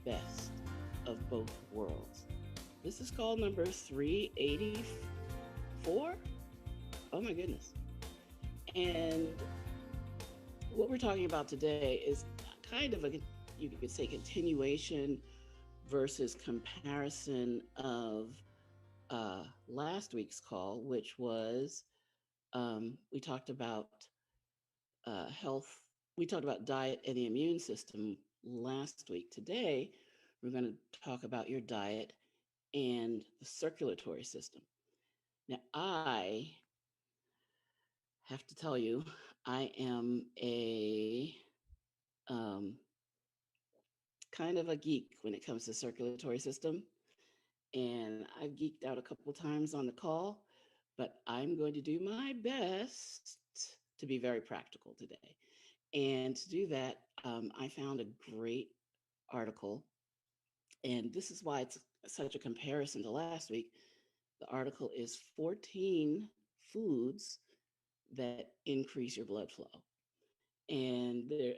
best of both worlds. This is call number 384. Oh my goodness. And what we're talking about today is kind of a, you could say, continuation versus comparison of last week's call, which was we talked about health, we talked about diet and the immune system last week. Today, we're going to talk about your diet and the circulatory system. Now, I have to tell you, I am a um, kind of a geek when it comes to circulatory system. And I've geeked out a couple times on the call, but I'm going to do my best to be very practical today. And to do that, I found a great article. And this is why it's such a comparison to last week. The article is 14 foods that increase your blood flow. And there,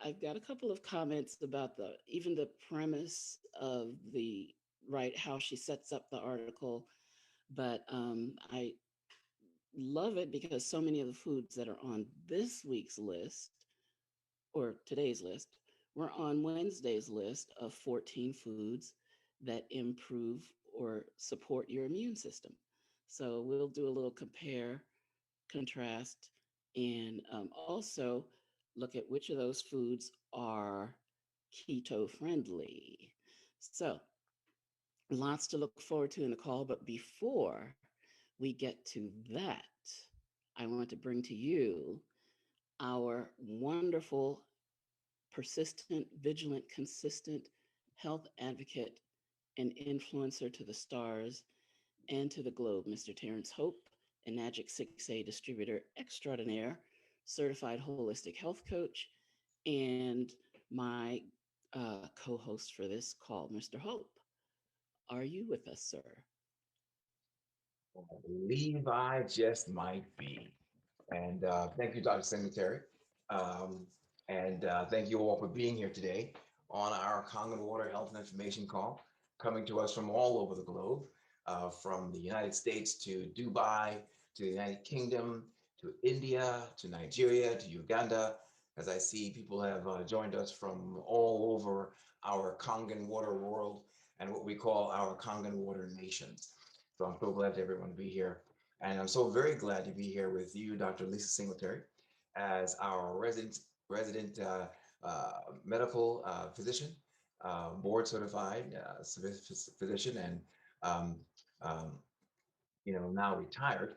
I've got a couple of comments about even the premise of the right, how she sets up the article. But I love it because so many of the foods that are on this week's list or today's list were on Wednesday's list of 14 foods that improve or support your immune system. So we'll do a little compare, contrast, and also look at which of those foods are keto friendly. So lots to look forward to in the call, but before we get to that, I want to bring to you our wonderful, persistent, vigilant, consistent health advocate and influencer to the stars and to the globe, Mr. Terrence Hope, a Magic 6A distributor extraordinaire, certified holistic health coach, and my co-host for this call, Mr. Hope. Are you with us, sir? I believe I just might be. And thank you, Dr. Cemetery. Um, and thank you all for being here today on our Kangen Water Health and Information Call, coming to us from all over the globe, from the United States to Dubai, to the United Kingdom, to India, to Nigeria, to Uganda. As I see, people have joined us from all over our Kangen Water world and what we call our Kangen Water nations. So I'm so glad to everyone to be here. And I'm so very glad to be here with you, Dr. Lisa Singletary, as our resident medical physician, board certified physician, and um, um, now retired,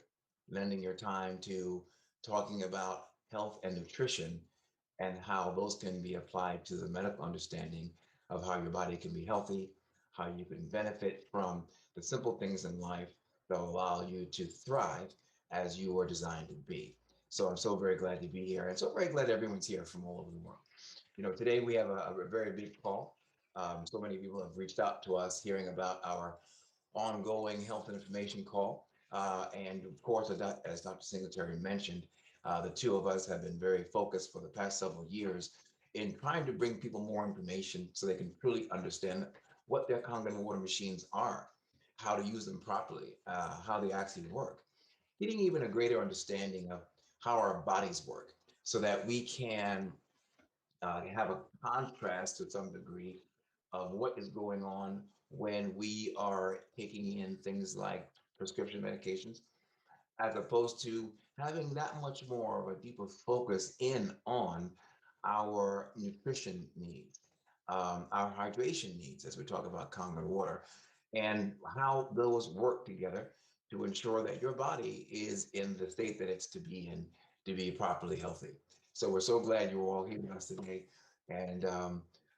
lending your time to talking about health and nutrition and how those can be applied to the medical understanding of how your body can be healthy, how you can benefit from the simple things in life that allow you to thrive as you are designed to be. So I'm so very glad to be here and so very glad everyone's here from all over the world. Today we have a very big call. So many people have reached out to us hearing about our ongoing health and information call. And of course, as Dr. Singletary mentioned, the two of us have been very focused for the past several years in trying to bring people more information so they can truly understand what their Kangen water machines are, how to use them properly, how they actually work, getting even a greater understanding of how our bodies work so that we can have a contrast to some degree of what is going on when we are taking in things like prescription medications, as opposed to having that much more of a deeper focus in on our nutrition needs, our hydration needs, as we talk about Kangen water, and how those work together to ensure that your body is in the state that it's to be in to be properly healthy. So we're so glad you're all here with us today, and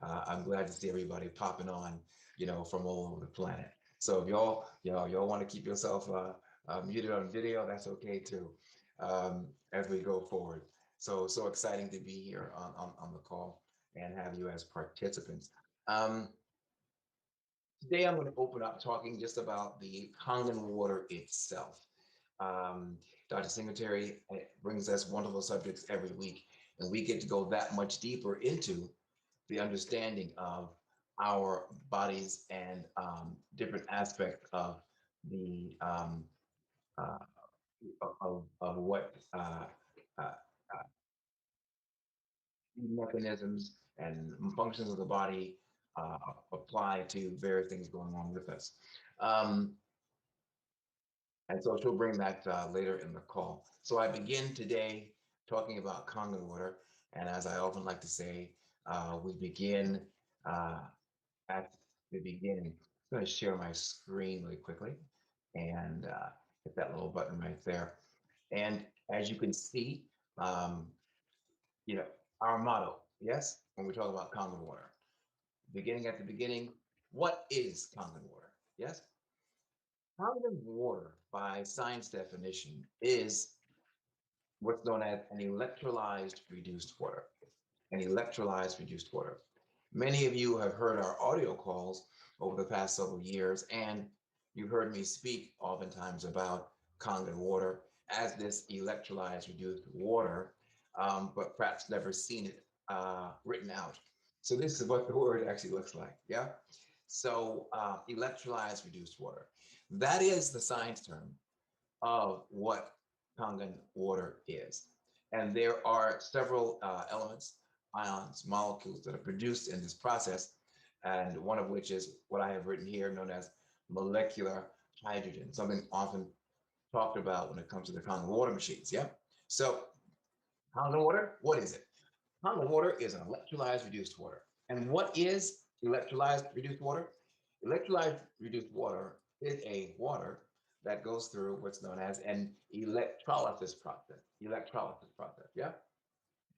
I'm glad to see everybody popping on, from all over the planet. So if y'all want to keep yourself muted on video, that's okay too, as we go forward. So exciting to be here on the call and have you as participants. Um, Today I'm going to open up talking just about the Kangen water itself. Um, Dr. Singletary brings us wonderful subjects every week, and we get to go that much deeper into the understanding of our bodies and different aspects of the uh, of what uh, mechanisms and functions of the body apply to various things going on with us. Um, and so she'll bring that later in the call. So I begin today talking about Kangen water. And as I often like to say, we begin uh, at the beginning. I'm going to share my screen really quickly and hit that little button right there. And as you can see, um, you know, our motto, yes, when we talk about Kangen water, beginning at the beginning, what is Kangen water? Yes, Kangen water, by science definition, is what's known as an electrolyzed reduced water. An electrolyzed reduced water. Many of you have heard our audio calls over the past several years, and you've heard me speak oftentimes about Kangen water as this electrolyzed reduced water, but perhaps never seen it written out. So this is what the word actually looks like, yeah? So electrolyzed reduced water. That is the science term of what Kangen water is. And there are several elements, ions, molecules that are produced in this process, and one of which is what I have written here, known as molecular hydrogen, something often talked about when it comes to the Kangen water machines. Yeah. So Kangen water, what is it? Kangen water is an electrolyzed reduced water. And what is electrolyzed reduced water? Electrolyzed reduced water is a water that goes through what's known as an electrolysis process. Electrolysis process, yeah?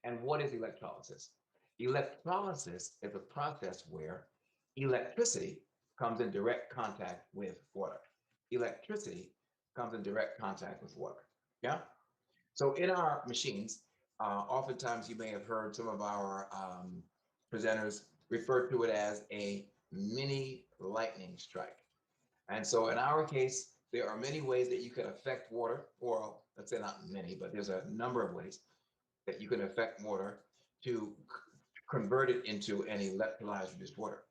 And what is electrolysis? Electrolysis is a process where electricity comes in direct contact with water. Electricity comes in direct contact with water, yeah? So in our machines, oftentimes you may have heard some of our presenters refer to it as a mini lightning strike. And so in our case, there are many ways that you can affect water, or let's say not many, but there's a number of ways that you can affect water to convert it into an electrolyzed reduced water.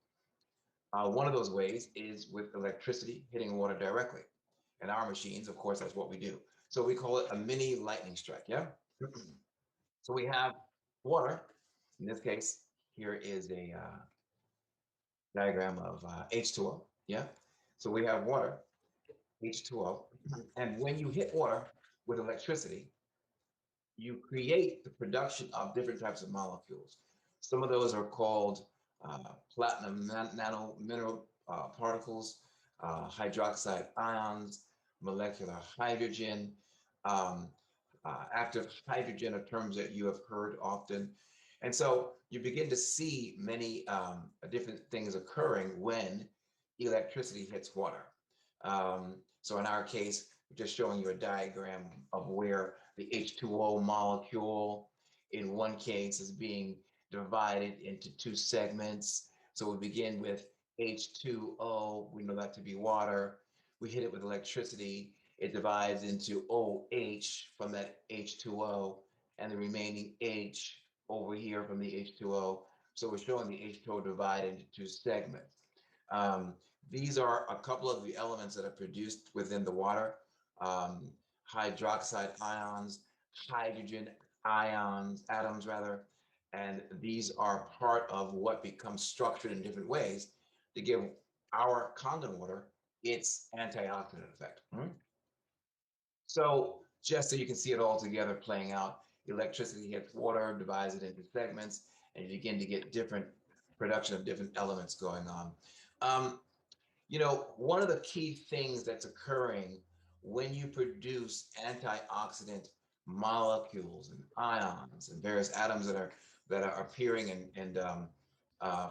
One of those ways is with electricity hitting water directly. In our machines, of course, that's what we do. So we call it a mini lightning strike, yeah? So we have water. In this case, here is a diagram of H2O. Yeah. So we have water, H2O. And when you hit water with electricity, you create the production of different types of molecules. Some of those are called platinum nano mineral particles, hydroxide ions, molecular hydrogen, um, active hydrogen are terms that you have heard often. And so you begin to see many different things occurring when electricity hits water. So in our case, we're just showing you a diagram of where the H2O molecule in one case is being divided into two segments. So we begin with H2O, we know that to be water. We hit it with electricity, it divides into OH from that H2O and the remaining H over here from the H2O. So we're showing the H2O divided into two segments. Um, these are a couple of the elements that are produced within the water. Um, Hydroxide ions, hydrogen ions, atoms rather, and these are part of what becomes structured in different ways to give our Kangen water its antioxidant effect. So just so you can see it all together playing out, electricity hits water, divides it into segments, and you begin to get different production of different elements going on. Um, one of the key things that's occurring when you produce antioxidant molecules and ions and various atoms that are appearing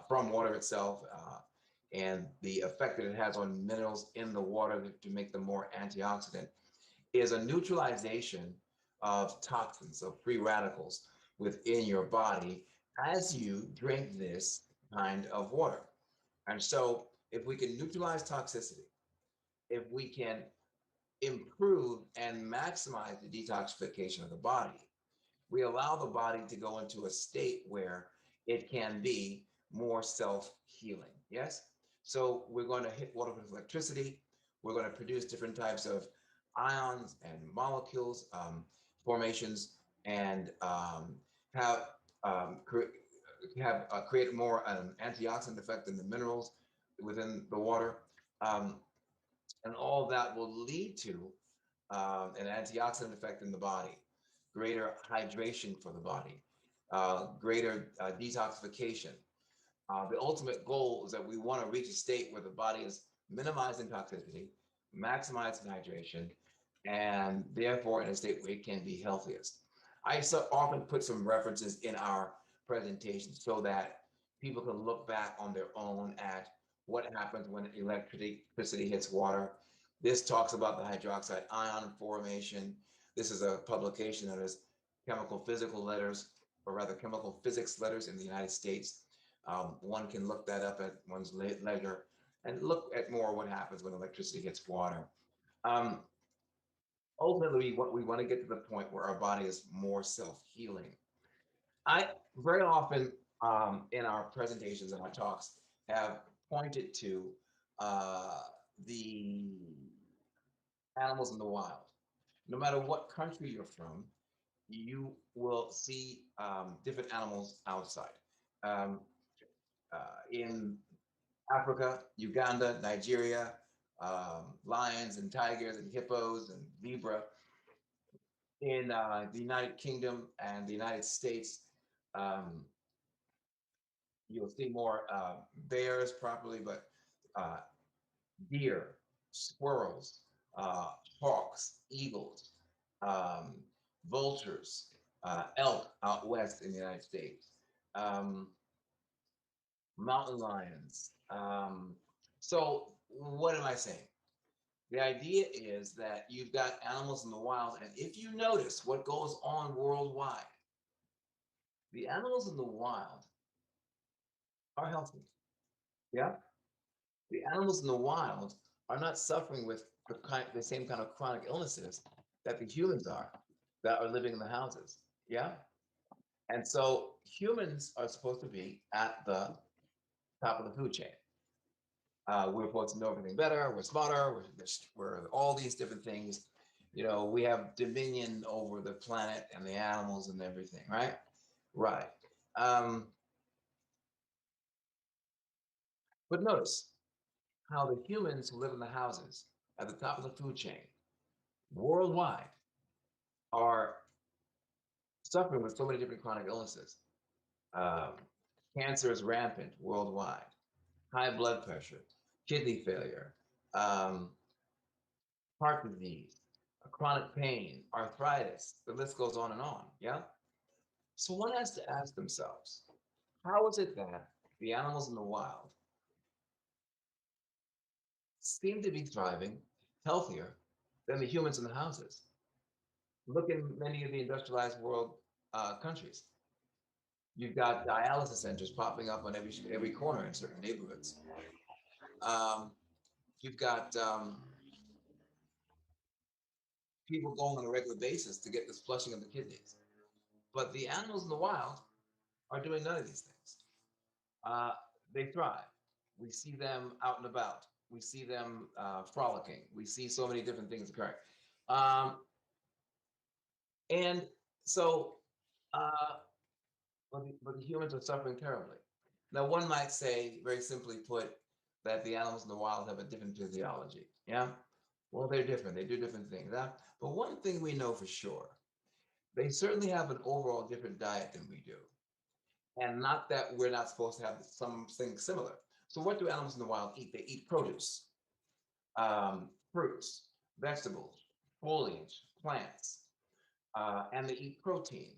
from water itself, and the effect that it has on minerals in the water to make them more antioxidant is a neutralization of toxins, of free radicals within your body as you drink this kind of water. And so, if we can neutralize toxicity, if we can improve and maximize the detoxification of the body, we allow the body to go into a state where it can be more self-healing. Yes. So we're going to hit water with electricity. We're going to produce different types of ions and molecules, formations, and have create more an antioxidant effect in the minerals within the water, um, and all that will lead to an antioxidant effect in the body, greater hydration for the body, greater detoxification. The ultimate goal is that we want to reach a state where the body is minimizing toxicity, maximizing hydration, and therefore in a state where it can be healthiest. I so often put some references in our presentation so that people can look back on their own at what happens when electricity hits water. This talks about the hydroxide ion formation. This is a publication that is chemical physical letters, or rather chemical physics letters in the United States. One can look that up at one's leisure and look at more what happens when electricity hits water. Um, Ultimately, what we want to get to the point where our body is more self-healing. I very often in our presentations and our talks have pointed to uh, the animals in the wild. No matter what country you're from, you will see different animals outside. Um, in Africa, Uganda, Nigeria, lions and tigers and hippos and zebra. In the United Kingdom and the United States, um, you'll see more bears properly, but uh, deer, squirrels, uh, hawks, eagles, um, vultures, elk out west in the United States, um, mountain lions. So, what am I saying? The idea is that you've got animals in the wild, and if you notice what goes on worldwide, the animals in the wild are healthy. Yeah. The animals in the wild are not suffering with the same kind of chronic illnesses that the humans are that are living in the houses. Yeah. And so humans are supposed to be at the top of the food chain. We're supposed to know everything better. We're smarter. We're all these different things. You know, we have dominion over the planet and the animals and everything, right? Right. Um, but notice how the humans who live in the houses at the top of the food chain worldwide are suffering with so many different chronic illnesses. Um, Cancer is rampant worldwide, high blood pressure, kidney failure, um, heart disease, chronic pain, arthritis, the list goes on and on. Yeah. So one has to ask themselves, how is it that the animals in the wild seem to be thriving healthier than the humans in the houses? Look in many of the industrialized world countries. You've got dialysis centers popping up on every corner in certain neighborhoods. Um, you've got people going on a regular basis to get this flushing of the kidneys. But the animals in the wild are doing none of these things. Uh, they thrive. We see them out and about. We see them frolicking. We see so many different things occurring. Um, and so, uh, but the humans are suffering terribly. Now, one might say, very simply put, that the animals in the wild have a different physiology. Yeah. Well, they're different. They do different things. Huh? But one thing we know for sure, they certainly have an overall different diet than we do. And not that we're not supposed to have something similar. So, what do animals in the wild eat? They eat produce, fruits, vegetables, foliage, plants, and they eat protein,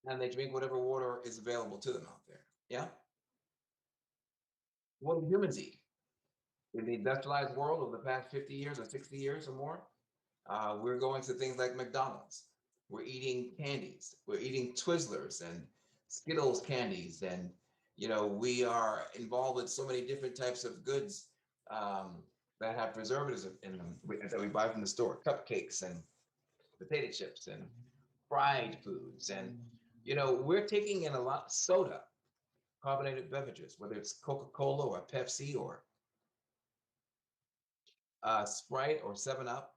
and they drink whatever water is available to them out there. Yeah. What do humans eat? In the industrialized world over the past 50 years or 60 years or more, we're going to things like McDonald's. We're eating candies. We're eating Twizzlers and Skittles candies. And, you know, we are involved with so many different types of goods um, that have preservatives in them that we buy from the store, cupcakes and potato chips and fried foods. And, you know, we're taking in a lot of soda. carbonated beverages, whether it's Coca-Cola or Pepsi or Sprite or 7 Up.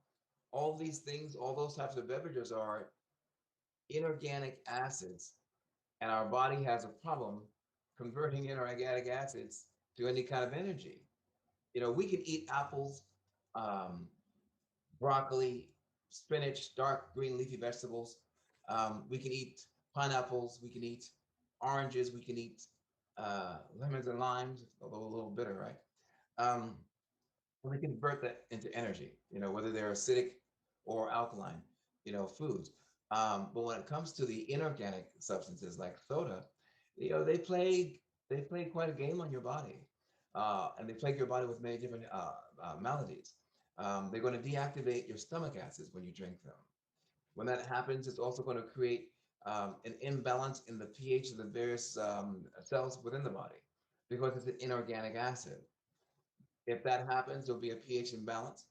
All these things, all those types of beverages are inorganic acids, and our body has a problem converting inorganic acids to any kind of energy. We can eat apples, um, broccoli, spinach, dark green leafy vegetables. We can eat pineapples. We can eat oranges. We can eat lemons and limes, although a little bitter, right? Um, we convert that into energy, whether they're acidic or alkaline, foods. But when it comes to the inorganic substances like soda, they play quite a game on your body, and they plague your body with many different maladies. They're going to deactivate your stomach acids when you drink them. When that happens, it's also going to create an imbalance in the pH of the various cells within the body because it's an inorganic acid. If that happens, there'll be a pH imbalance,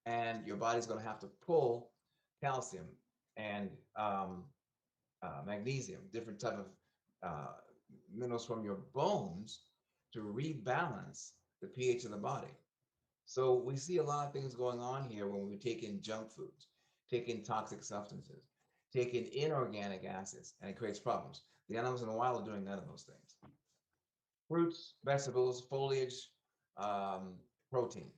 and your body's going to have to pull calcium and magnesium, different type of uh, minerals from your bones to rebalance the pH of the body. So we see a lot of things going on here when we take in junk foods, take in toxic substances, take in inorganic acids, and it creates problems. The animals in the wild are doing none of those things. Fruits, vegetables, foliage, um, protein.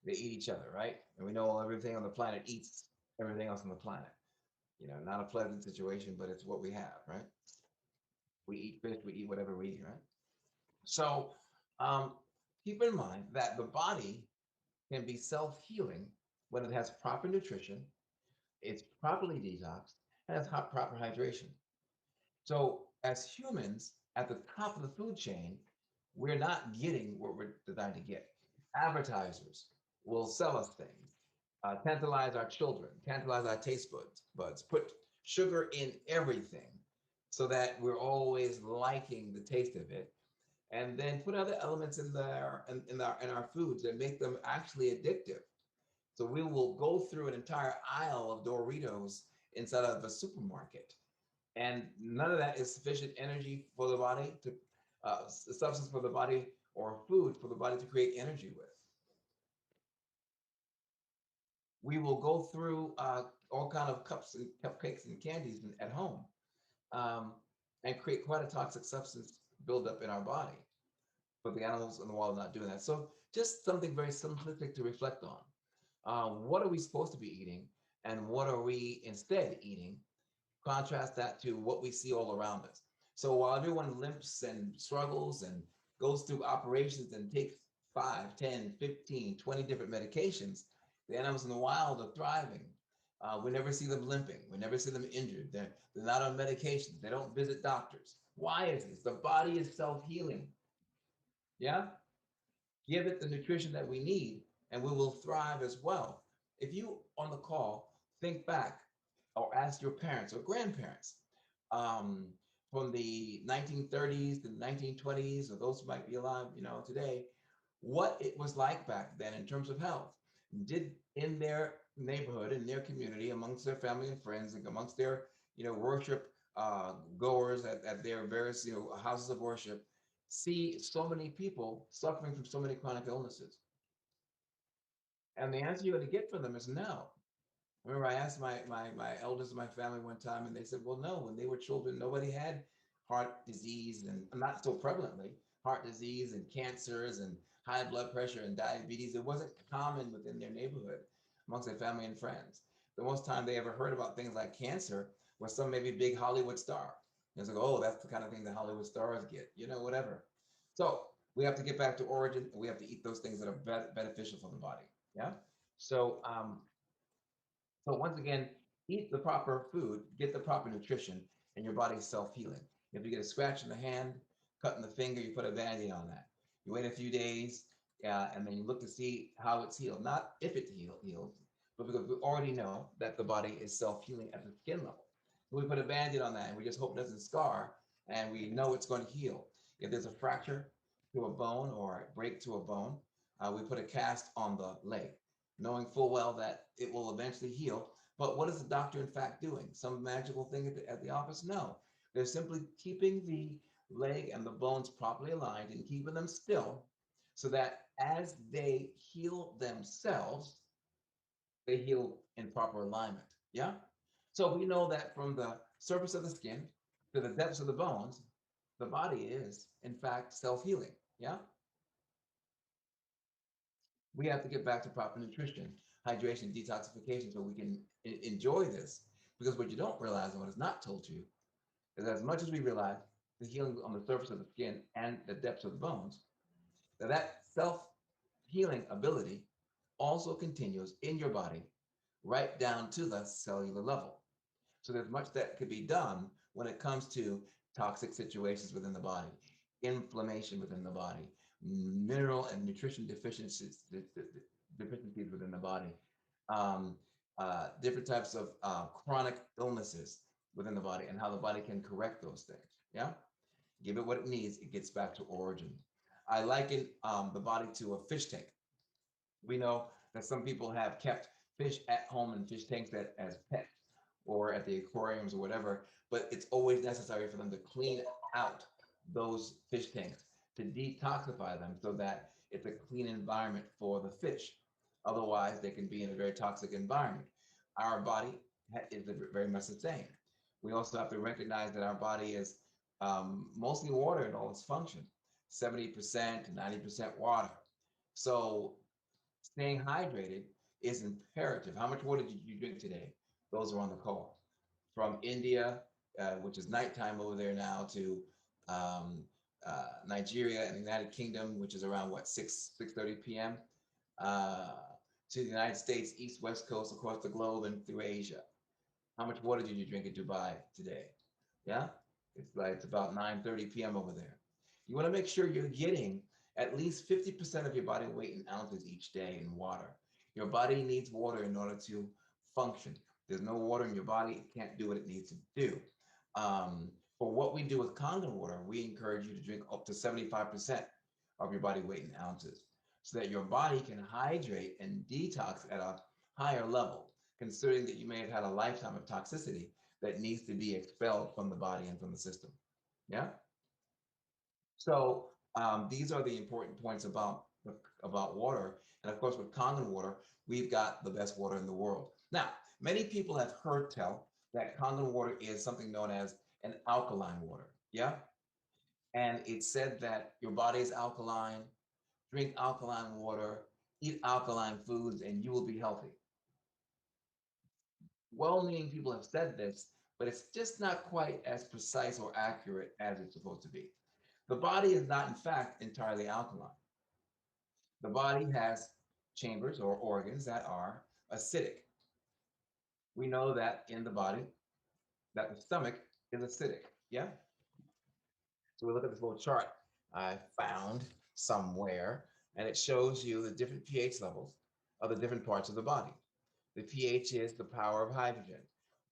They eat each other, right? And we know everything on the planet eats everything else on the planet. Not a pleasant situation, but it's what we have, right? We eat fish, we eat whatever we eat, right? So um, keep in mind that the body can be self-healing when it has proper nutrition, it's properly detoxed, and has proper hydration. So as humans at the top of the food chain, we're not getting what we're designed to get. Advertisers will sell us things, tantalize our children, tantalize our taste buds, put sugar in everything so that we're always liking the taste of it, and then put other elements in there in our foods that make them actually addictive. So we will go through an entire aisle of Doritos inside of a supermarket, and none of that is sufficient energy for the body to substance for the body or food for the body to create energy with. We will go through all kind of cups and cupcakes and candies at home, um, and create quite a toxic substance buildup in our body. But the animals in the wild are not doing that. So just something very simplistic to reflect on. What are we supposed to be eating, and what are we instead eating? Contrast that to what we see all around us. So while everyone limps and struggles and goes through operations and takes 5, 10, 15, 20 different medications, the animals in the wild are thriving. We never see them limping. We never see them injured. They're not on medications. They don't visit doctors. Why is this? The body is self-healing. Yeah? Give it the nutrition that we need, and we will thrive as well. If you on the call think back or ask your parents or grandparents um, from the 1930s to the 1920s, or those who might be alive, today, what it was like back then in terms of health. Did in their neighborhood, in their community, amongst their family and friends, and amongst their, worship goers at their various, houses of worship, see so many people suffering from so many chronic illnesses? And the answer you're going to get from them is no. I remember I asked my elders in my family one time, and they said, well, no, when they were children, nobody had heart disease, and not so prevalently, heart disease and cancers and high blood pressure and diabetes. It wasn't common within their neighborhood amongst their family and friends. The most time they ever heard about things like cancer was some maybe big Hollywood star. It's like, oh, that's the kind of thing that Hollywood stars get, whatever. So we have to get back to origin, and we have to eat those things that are beneficial for the body. Yeah. So so once again, eat the proper food, get the proper nutrition, and your body's self-healing. If you get a scratch in the hand, cut in the finger, you put a Band-Aid on that. You wait a few days, and then you look to see how it's healed. Not if it heals, but because we already know that the body is self-healing at the skin level. So we put a Band-Aid on that, and we just hope it doesn't scar, and we know it's going to heal. If there's a fracture to a bone or a break to a bone, we put a cast on the leg, knowing full well that it will eventually heal. But what is the doctor in fact doing? Some magical thing at the office? No. They're simply keeping the leg and the bones properly aligned and keeping them still so that as they heal themselves, they heal in proper alignment. Yeah. So we know that from the surface of the skin to the depths of the bones, the body is, in fact, self healing. Yeah. We have to get back to proper nutrition, hydration, detoxification so we can enjoy this. Because what you don't realize and what is not told to you is as much as we realize the healing on the surface of the skin and the depths of the bones, that self healing ability also continues in your body right down to the cellular level. So there's much that could be done when it comes to toxic situations within the body, inflammation within the body, mineral and nutrition deficiencies within the body, um, different types of chronic illnesses within the body, and how the body can correct those things. Yeah, give it what it needs, it gets back to origin. I liken the body to a fish tank. We know that some people have kept fish at home in fish tanks as pets or at the aquariums or whatever, but it's always necessary for them to clean out those fish tanks to detoxify them so that it's a clean environment for the fish. Otherwise, they can be in a very toxic environment. Our body is very much the same. We also have to recognize that our body is mostly water in all its function, 70% to 90% water. So staying hydrated is imperative. How much water did you drink today? Those are on the call. From India, which is nighttime over there now, to um, Nigeria and the United Kingdom, which is around what 6:30 p.m. Uh, to the United States, East West Coast, across the globe, and through Asia. How much water did you drink in Dubai today? Yeah, it's about 9:30 p.m. over there. You want to make sure you're getting at least 50% of your body weight in ounces each day in water. Your body needs water in order to function. There's no water in your body, it can't do what it needs to do. For what we do with Kangen water, we encourage you to drink up to 75% of your body weight in ounces so that your body can hydrate and detox at a higher level, considering that you may have had a lifetime of toxicity that needs to be expelled from the body and from the system. Yeah. So these are the important points about water. And of course, with Kangen water, we've got the best water in the world. Now, many people have heard tell that Kangen water is something known as an alkaline water. Yeah. And it's said that your body is alkaline, drink alkaline water, eat alkaline foods, and you will be healthy. Well-meaning people have said this, but it's just not quite as precise or accurate as it's supposed to be. The body is not, in fact, entirely alkaline. The body has chambers or organs that are acidic. We know that in the body, that the stomach is acidic. Yeah. So we look at this little chart I found somewhere, and it shows you the different pH levels of the different parts of the body. The pH is the power of hydrogen,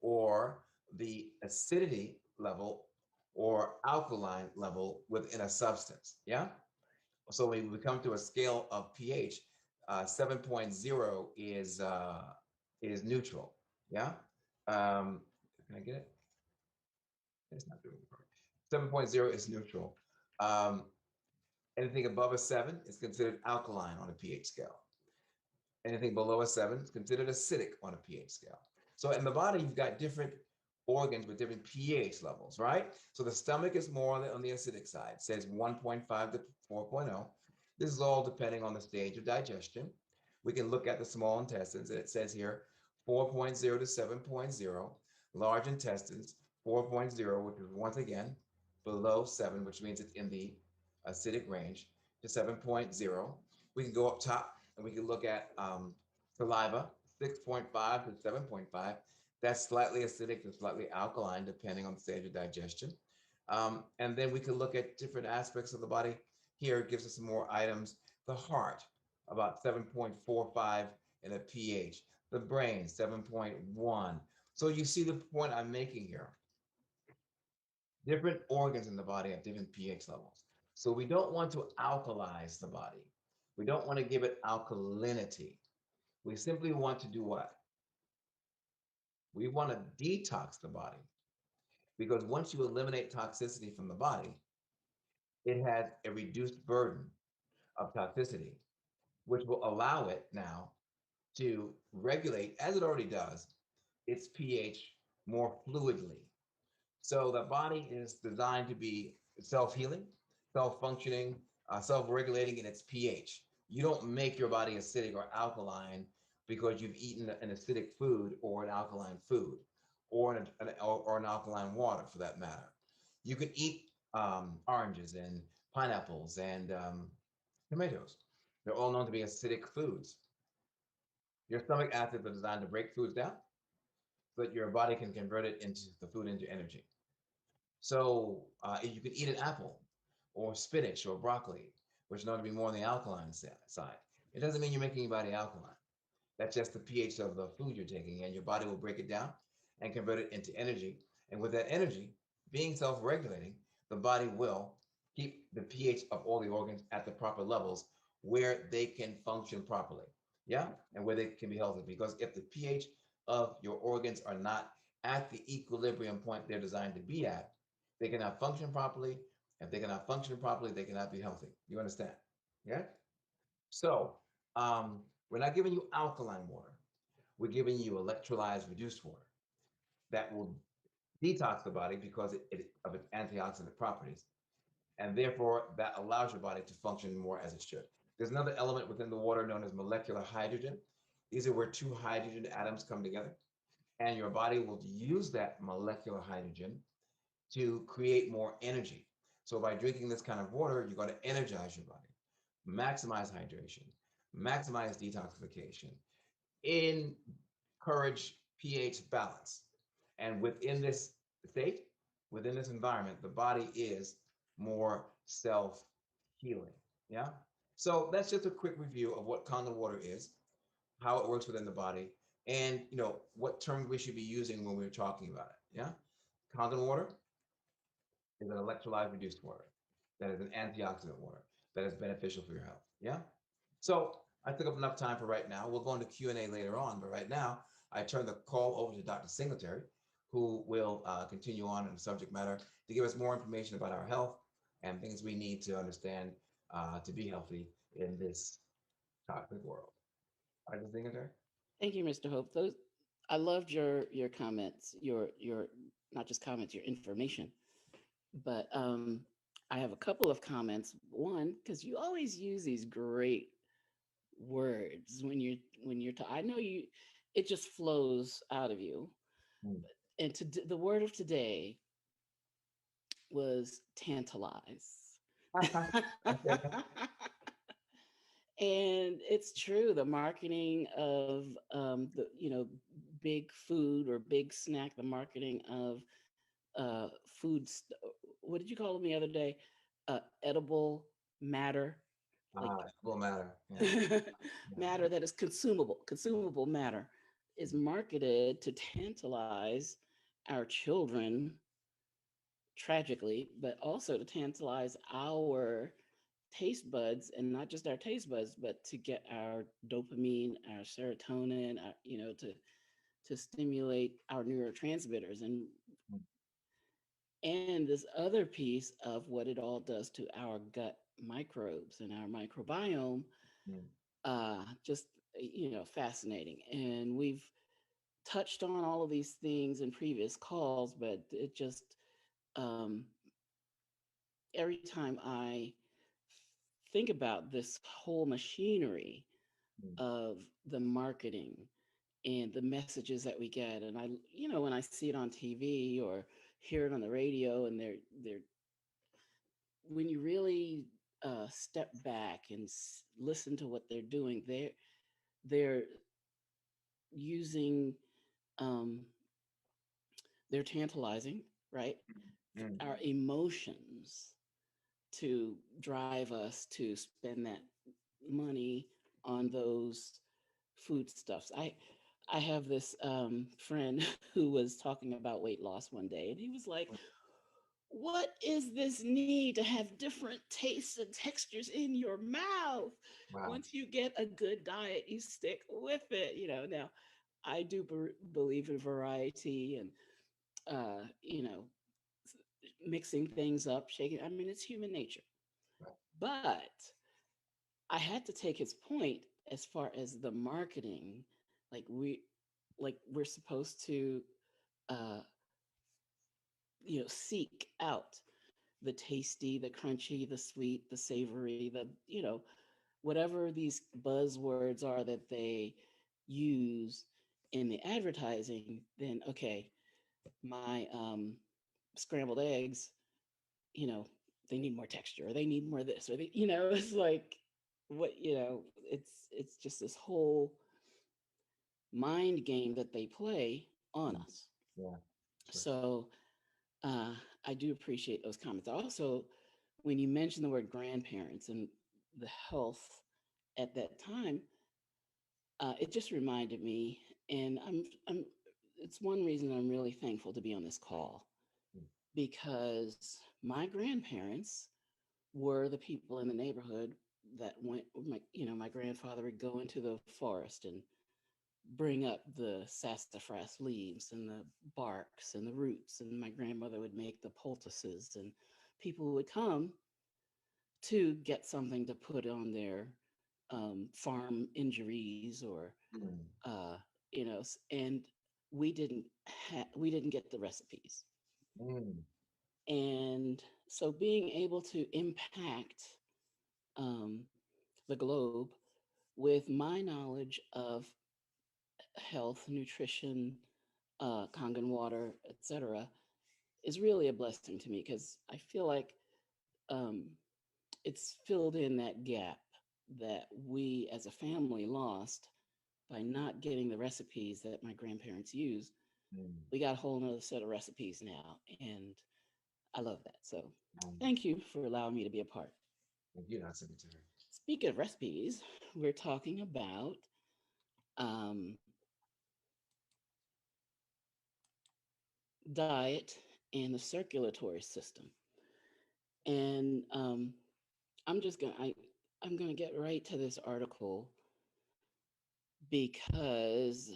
or the acidity level or alkaline level within a substance. Yeah. So when we come to a scale of pH, 7.0 is neutral. Yeah. Can I get it? It's not doing it. 7.0 is neutral. Um, anything above a 7 is considered alkaline on a pH scale. Anything below a 7 is considered acidic on a pH scale. So in the body, you've got different organs with different pH levels, right? So the stomach is more on the acidic side. It says 1.5 to 4.0. This is all depending on the stage of digestion. We can look at the small intestines, and it says here 4.0 to 7.0. Large intestines, 4.0, which is once again below 7, which means it's in the acidic range, to 7.0. We can go up top and we can look at saliva, 6.5 to 7.5. That's slightly acidic to slightly alkaline, depending on the stage of digestion. And then we can look at different aspects of the body. Here it gives us some more items. The heart, about 7.45 in a pH. The brain, 7.1. So you see the point I'm making here. Different organs in the body have different pH levels. So we don't want to alkalize the body. We don't want to give it alkalinity. We simply want to do what? We want to detox the body, because once you eliminate toxicity from the body, it has a reduced burden of toxicity, which will allow it now to regulate, as it already does, its pH more fluidly. So the body is designed to be self-healing, self-functioning, self-regulating in its pH. You don't make your body acidic or alkaline because you've eaten an acidic food or an alkaline food or an alkaline water for that matter. You can eat oranges and pineapples and tomatoes. They're all known to be acidic foods. Your stomach acids are designed to break foods down so that your body can convert it into the food into energy. So you could eat an apple or spinach or broccoli, which are known to be more on the alkaline side. It doesn't mean you're making your body alkaline. That's just the pH of the food you're taking, and your body will break it down and convert it into energy. And with that energy being self-regulating, the body will keep the pH of all the organs at the proper levels where they can function properly. Yeah, and where they can be healthy. Because if the pH of your organs are not at the equilibrium point they're designed to be at, they cannot function properly. If they cannot function properly, they cannot be healthy. You understand? Yeah. So we're not giving you alkaline water. We're giving you electrolyzed reduced water that will detox the body because of its antioxidant properties. And therefore, that allows your body to function more as it should. There's another element within the water known as molecular hydrogen. These are where two hydrogen atoms come together. And your body will use that molecular hydrogen to create more energy. So by drinking this kind of water, you're going to energize your body, maximize hydration, maximize detoxification, encourage pH balance. And within this state, within this environment, the body is more self healing. Yeah. So that's just a quick review of what Kangen water is, how it works within the body, and what terms we should be using when we're talking about it. Yeah. Kangen water is an electrolyte reduced water that is an antioxidant water that is beneficial for your health. Yeah. So I took up enough time for right now. We'll go into Q&A later on, but right now I turn the call over to Dr. Singletary, who will continue on in the subject matter to give us more information about our health and things we need to understand to be healthy in this toxic world. Dr. Singletary? Thank you, Mr. Hope. Those I loved your comments, your not just comments, your information. But I have a couple of comments. One, because you always use these great words I know you, it just flows out of you. Mm. And the word of today was tantalize. Okay. And it's true, the marketing of the big food or big snack, the marketing of food what did you call them the other day, edible matter, like It will matter. Yeah. matter that is consumable matter is marketed to tantalize our children tragically, but also to tantalize our taste buds, and not just our taste buds, but to get our dopamine, our serotonin, to stimulate our neurotransmitters, and this other piece of what it all does to our gut microbes and our microbiome. Mm. Just fascinating, and we've touched on all of these things in previous calls, but it just um, every time I think about this whole machinery Mm. of the marketing and the messages that we get, and when I see it on TV or hear it on the radio, and they're when you really step back and listen to what they're doing, they're using um, they're tantalizing, right, Mm. our emotions to drive us to spend that money on those foodstuffs. I have this friend who was talking about weight loss one day, and he was like, "What is this need to have different tastes and textures in your mouth? Wow. Once you get a good diet, you stick with it." Now I do believe in variety and uh, you know, mixing things up, shaking. I mean, it's human nature. But I had to take his point as far as the marketing. Like we're supposed to uh, seek out the tasty, the crunchy, the sweet, the savory, the whatever these buzzwords are that they use in the advertising. Then okay, my scrambled eggs, you know, they need more texture, or they need more this, or they, it's like what it's just this whole mind game that they play on Mm. us. Yeah, sure. So uh, I do appreciate those comments. Also, when you mention the word grandparents and the health at that time, it just reminded me, and I'm it's one reason I'm really thankful to be on this call, Mm. because my grandparents were the people in the neighborhood that went. My grandfather would go into the forest and bring up the sassafras leaves and the barks and the roots, and my grandmother would make the poultices, and people would come to get something to put on their farm injuries, or Mm. uh, and we didn't get the recipes. Mm. And so being able to impact um, the globe with my knowledge of health, nutrition, Kangen water, etc., is really a blessing to me, because I feel like um, it's filled in that gap that we as a family lost by not getting the recipes that my grandparents used. Mm. We got a whole nother set of recipes now, and I love that. So Um, thank you for allowing me to be a part. Thank you, not Secretary. Speaking of recipes, we're talking about um, diet and the circulatory system. And I'm gonna get right to this article because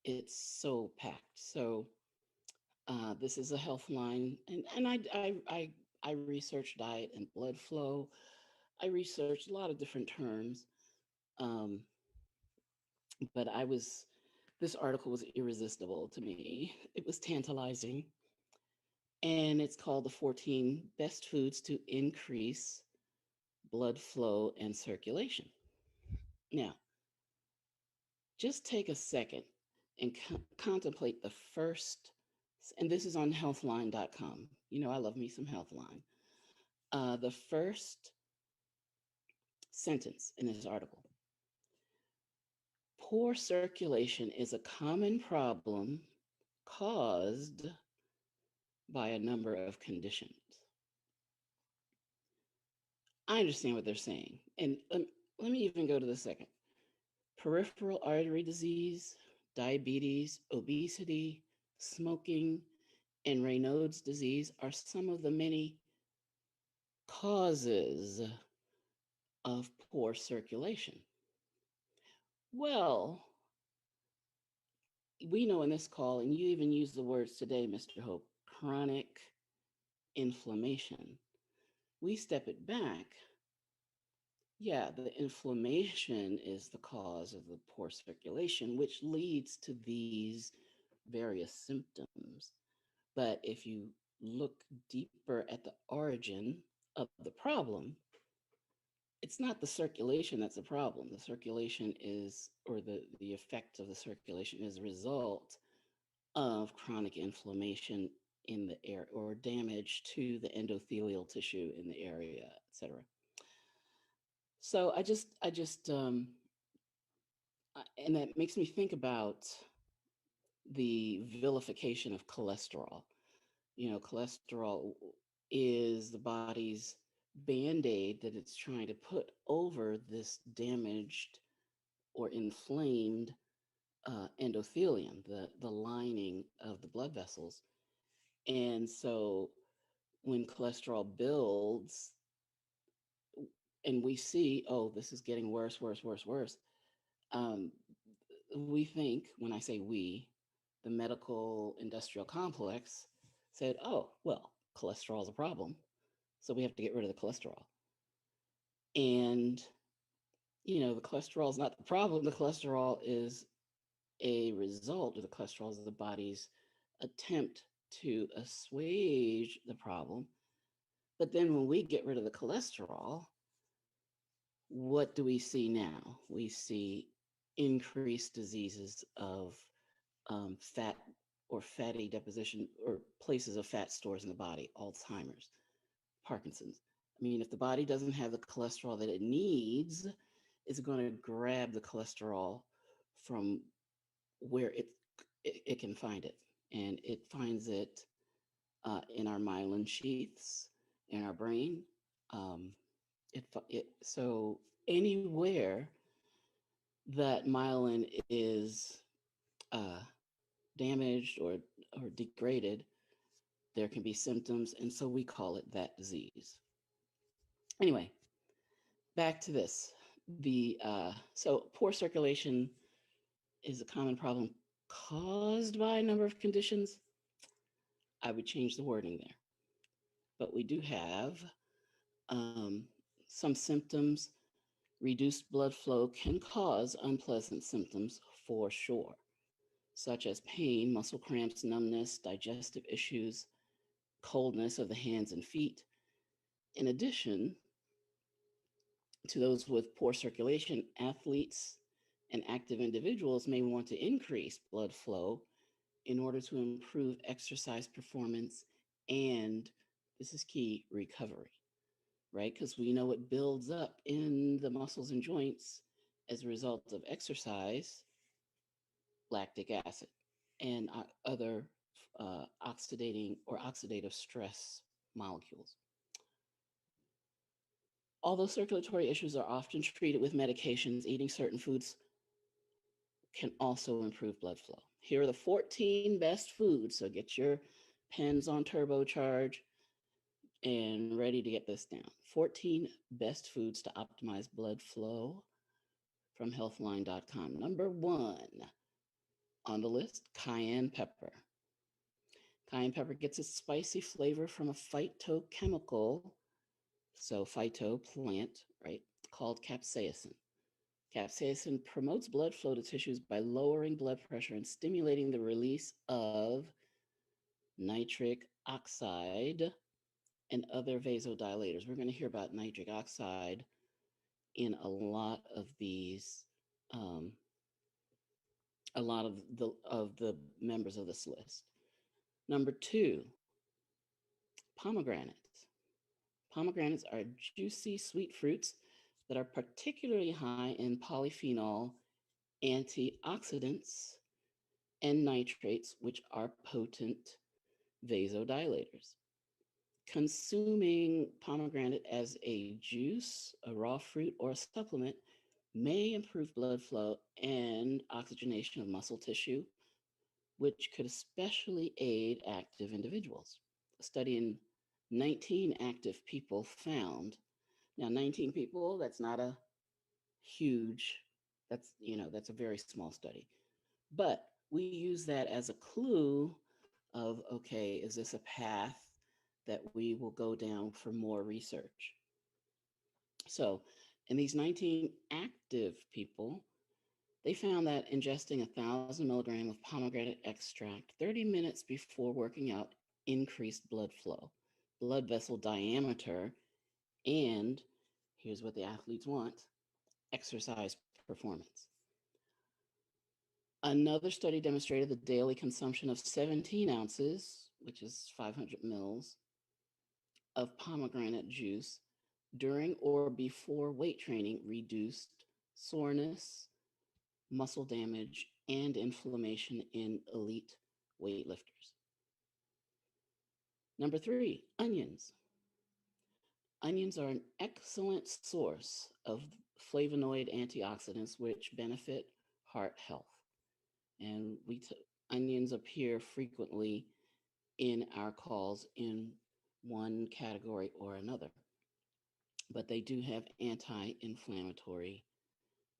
it's so packed. So this is a health line, and I researched diet and blood flow. I researched a lot of different terms, um, but this article was irresistible to me. It was tantalizing, and it's called "The 14 Best Foods to Increase Blood Flow and Circulation." Now, just take a second and contemplate the first, and this is on healthline.com. I love me some Healthline. The first sentence in this article: poor circulation is a common problem caused by a number of conditions. I understand what they're saying. And let me even go to the second: peripheral artery disease, diabetes, obesity, smoking, and Raynaud's disease are some of the many causes of poor circulation. Well, we know in this call, and you even use the words today, Mr. Hope, chronic inflammation. We step it back. Yeah, the inflammation is the cause of the poor circulation, which leads to these various symptoms. But if you look deeper at the origin of the problem, it's not the circulation that's a problem. The circulation is, or the effect of the circulation is a result of chronic inflammation in the air, or damage to the endothelial tissue in the area, etc. So and that makes me think about the vilification of cholesterol. Cholesterol is the body's band aid that it's trying to put over this damaged or inflamed endothelium, the lining of the blood vessels. And so when cholesterol builds, and we see, oh, this is getting worse, worse, worse, worse, um, we think, when I say we, the medical industrial complex said, oh, well, cholesterol is a problem, so we have to get rid of the cholesterol. And, the cholesterol is not the problem. The cholesterol is a result, of the cholesterol is the body's attempt to assuage the problem. But then when we get rid of the cholesterol, what do we see now? We see increased diseases of fat or fatty deposition or places of fat stores in the body, Alzheimer's, Parkinson's. I mean, if the body doesn't have the cholesterol that it needs, it's going to grab the cholesterol from where it can find it, and it finds it in our myelin sheaths in our brain. Um, so anywhere that myelin is uh, damaged or degraded, there can be symptoms, and so we call it that disease. Anyway, back to this. So poor circulation is a common problem caused by a number of conditions. I would change the wording there, but we do have um, some symptoms. Reduced blood flow can cause unpleasant symptoms for sure, such as pain, muscle cramps, numbness, digestive issues, coldness of the hands and feet. In addition to those with poor circulation, athletes and active individuals may want to increase blood flow in order to improve exercise performance and, this is key, recovery, right? Because we know it builds up in the muscles and joints as a result of exercise, lactic acid, and other oxidating or oxidative stress molecules. Although circulatory issues are often treated with medications, eating certain foods can also improve blood flow. Here are the 14 best foods. So get your pens on turbocharge and ready to get this down. 14 best foods to optimize blood flow from healthline.com. Number one on the list, cayenne pepper. Cayenne pepper gets its spicy flavor from a phytochemical, so phyto plant, right, called capsaicin. Capsaicin promotes blood flow to tissues by lowering blood pressure and stimulating the release of nitric oxide and other vasodilators. We're going to hear about nitric oxide in um, a lot of the members of this list. Number two, pomegranates. Pomegranates are juicy, sweet fruits that are particularly high in polyphenol antioxidants and nitrates, which are potent vasodilators. Consuming pomegranate as a juice, a raw fruit, or a supplement may improve blood flow and oxygenation of muscle tissue, which could especially aid active individuals. A study in 19 active people found, now 19 people, that's not a huge, that's a very small study. But we use that as a clue of, okay, is this a path that we will go down for more research? So, in these 19 active people, they found that ingesting 1,000 milligrams of pomegranate extract 30 minutes before working out increased blood flow, blood vessel diameter, and here's what the athletes want: exercise performance. Another study demonstrated the daily consumption of 17 ounces, which is 500 mils, of pomegranate juice during or before weight training reduced soreness, muscle damage, and inflammation in elite weightlifters. Number three, onions. Onions are an excellent source of flavonoid antioxidants which benefit heart health. And onions appear frequently in our calls in one category or another, but they do have anti inflammatory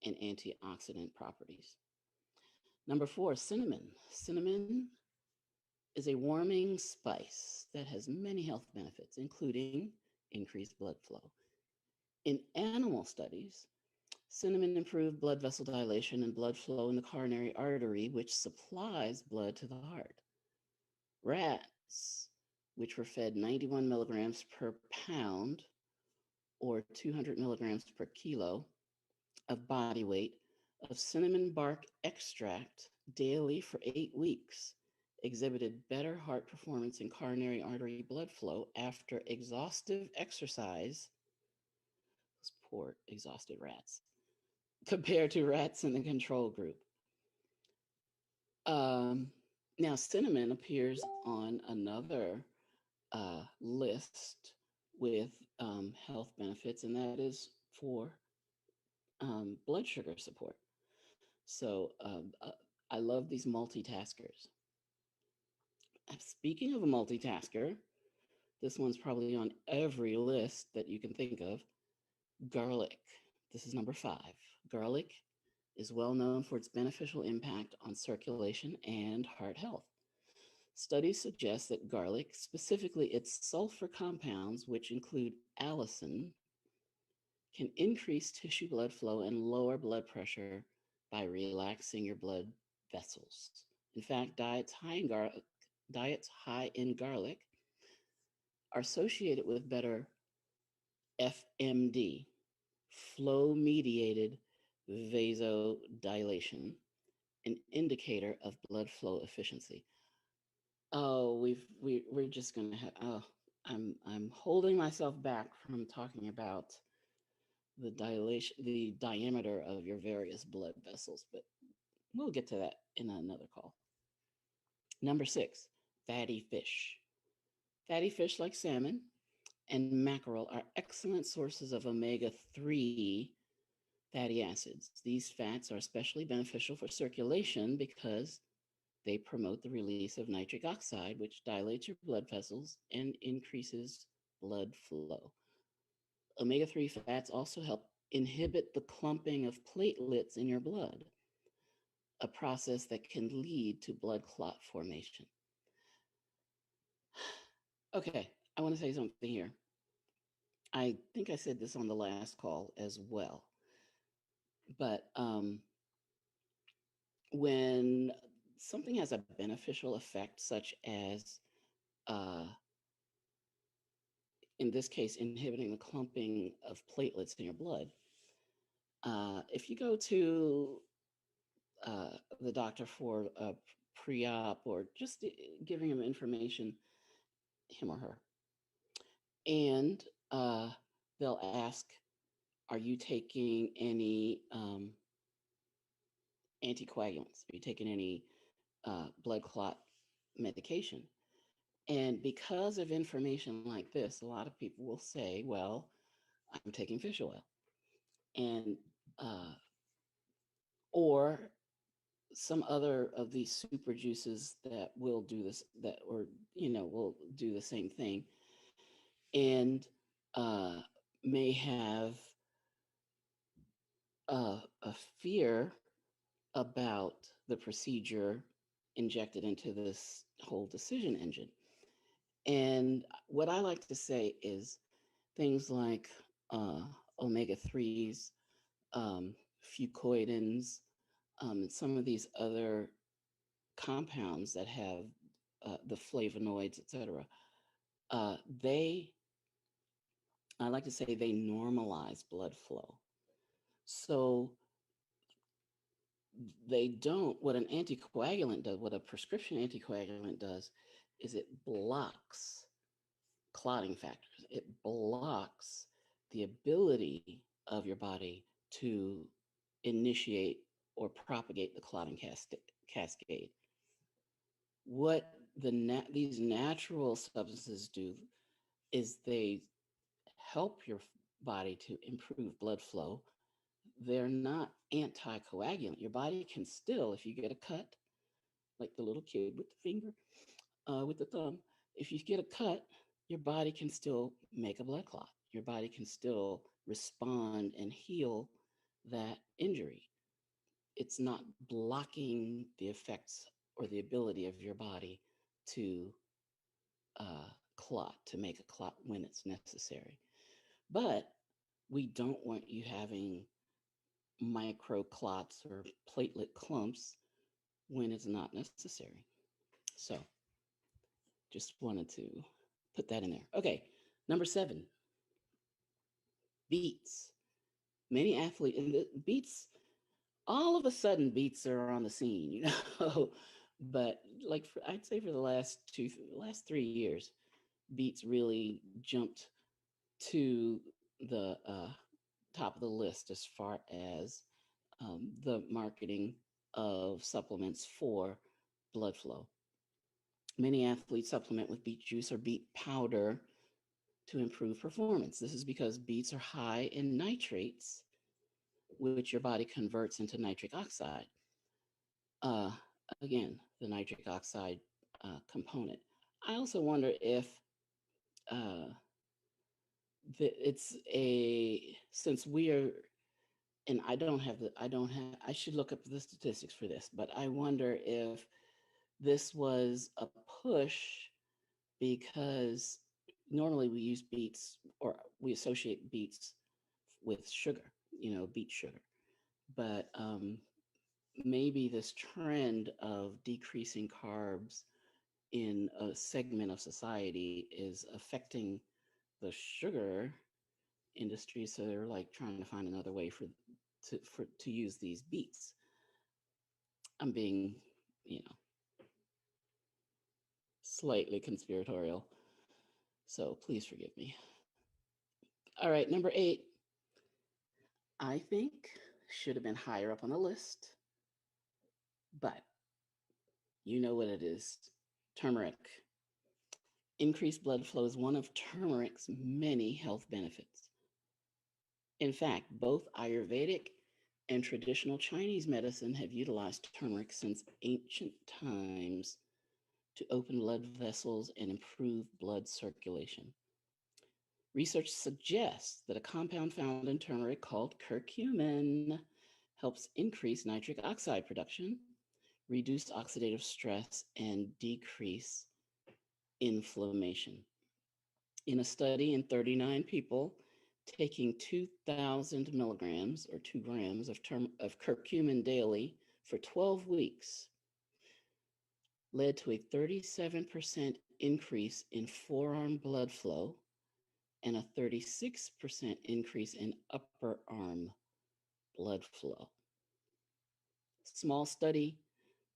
and antioxidant properties. Number four, cinnamon. Cinnamon is a warming spice that has many health benefits, including increased blood flow. In animal studies, cinnamon improved blood vessel dilation and blood flow in the coronary artery, which supplies blood to the heart. Rats, which were fed 91 milligrams per pound or 200 milligrams per kilo of body weight of cinnamon bark extract daily for 8 weeks, exhibited better heart performance and coronary artery blood flow after exhaustive exercise. Those poor exhausted rats, compared to rats in the control group. Um, Now, cinnamon appears on another list with health benefits, and that is for blood sugar support. So I love these multitaskers. Speaking of a multitasker, this one's probably on every list that you can think of. Garlic. This is number 5. Garlic is well known for its beneficial impact on circulation and heart health. Studies suggest that garlic, specifically its sulfur compounds, which include allicin, can increase tissue blood flow and lower blood pressure by relaxing your blood vessels. In fact, diets high in garlic are associated with better FMD, flow mediated vasodilation, an indicator of blood flow efficiency. Oh, we're just gonna have. Oh, I'm holding myself back from talking about the dilation, the diameter of your various blood vessels, but we'll get to that in another call. Number 6, fatty fish. Fatty fish like salmon and mackerel are excellent sources of omega 3 fatty acids. These fats are especially beneficial for circulation because they promote the release of nitric oxide, which dilates your blood vessels and increases blood flow. Omega 3 fats also help inhibit the clumping of platelets in your blood, a process that can lead to blood clot formation. Okay, I want to say something here. I think I said this on the last call as well, but when something has a beneficial effect, such as uh, in this case, inhibiting the clumping of platelets in your blood, if you go to the doctor for a pre-op or just giving him information, him or her, and they'll ask, "Are you taking any anticoagulants? Are you taking any blood clot medication?" And because of information like this, a lot of people will say, "Well, I'm taking fish oil," and uh, or some other of these super juices that will do this, that or will do the same thing, and uh, may have a fear about the procedure injected into this whole decision engine. And what I like to say is things like omega 3s, fucoidins, and some of these other compounds that have the flavonoids, etc. They, I like to say, they normalize blood flow. So they don't, what an anticoagulant does, what a prescription anticoagulant does, is it blocks clotting factors. It blocks the ability of your body to initiate or propagate the clotting cascade. What these natural substances do is they help your body to improve blood flow. They're not anticoagulant. Your body can still, if you get a cut, like the little kid with the finger, with the thumb, if you get a cut, your body can still make a blood clot. Your body can still respond and heal that injury. It's not blocking the effects or the ability of your body to clot, to make a clot when it's necessary. But We don't want you having microclots or platelet clumps when it's not necessary. So just wanted to put that in there. Okay, number 7, beets. Many athletes, and the beets, all of a sudden beets are on the scene, but like I'd say for the last 3 years, beets really jumped to the top of the list as far as the marketing of supplements for blood flow. Many athletes supplement with beet juice or beet powder to improve performance. This is because beets are high in nitrates, which your body converts into nitric oxide. Uh, Again, the nitric oxide component. I also wonder if uh, it's a since we are, and I should look up the statistics for this, but I wonder if this was a push because normally we use beets, or we associate beets with sugar, beet sugar. But maybe this trend of decreasing carbs in a segment of society is affecting the sugar industry. So they're like trying to find another way to use these beets. I'm being, you know, slightly conspiratorial. So please forgive me. All right, number 8, I think should have been higher up on the list, but you know what it is. Turmeric. Increased blood flow is one of turmeric's many health benefits. In fact, both Ayurvedic and traditional Chinese medicine have utilized turmeric since ancient times to open blood vessels and improve blood circulation. Research suggests that a compound found in turmeric called curcumin helps increase nitric oxide production, reduce oxidative stress, and decrease inflammation. In a study in 39 people taking 2,000 milligrams or 2 grams of curcumin daily for 12 weeks, led to a 37% increase in forearm blood flow and a 36% increase in upper arm blood flow. Small study,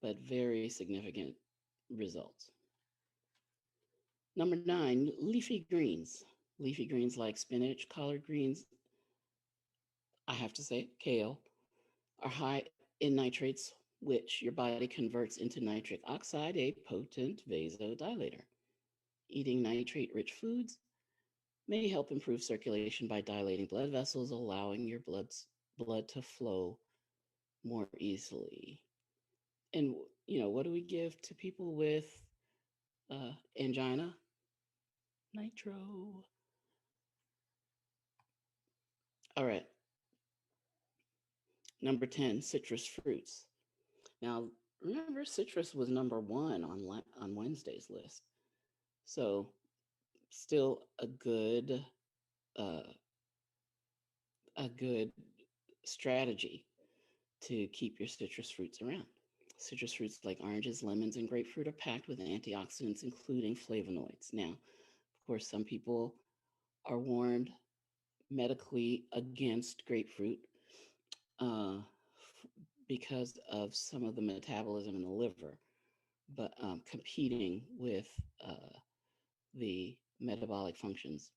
but very significant results. Number 9, leafy greens. Leafy greens like spinach, collard greens, I have to say, kale, are high in nitrates, which your body converts into nitric oxide, a potent vasodilator. Eating nitrate rich foods may help improve circulation by dilating blood vessels, allowing your blood to flow more easily. And, what do we give to people with angina? Nitro. All right. Number 10, citrus fruits. Now, remember, citrus was number 1 on Wednesday's list. So, still uh, a good strategy to keep your citrus fruits around. Citrus fruits like oranges, lemons, and grapefruit are packed with antioxidants, including flavonoids. Now, of course, some people are warned medically against grapefruit uh, because of some of the metabolism in the liver, but competing with uh, the metabolic functions.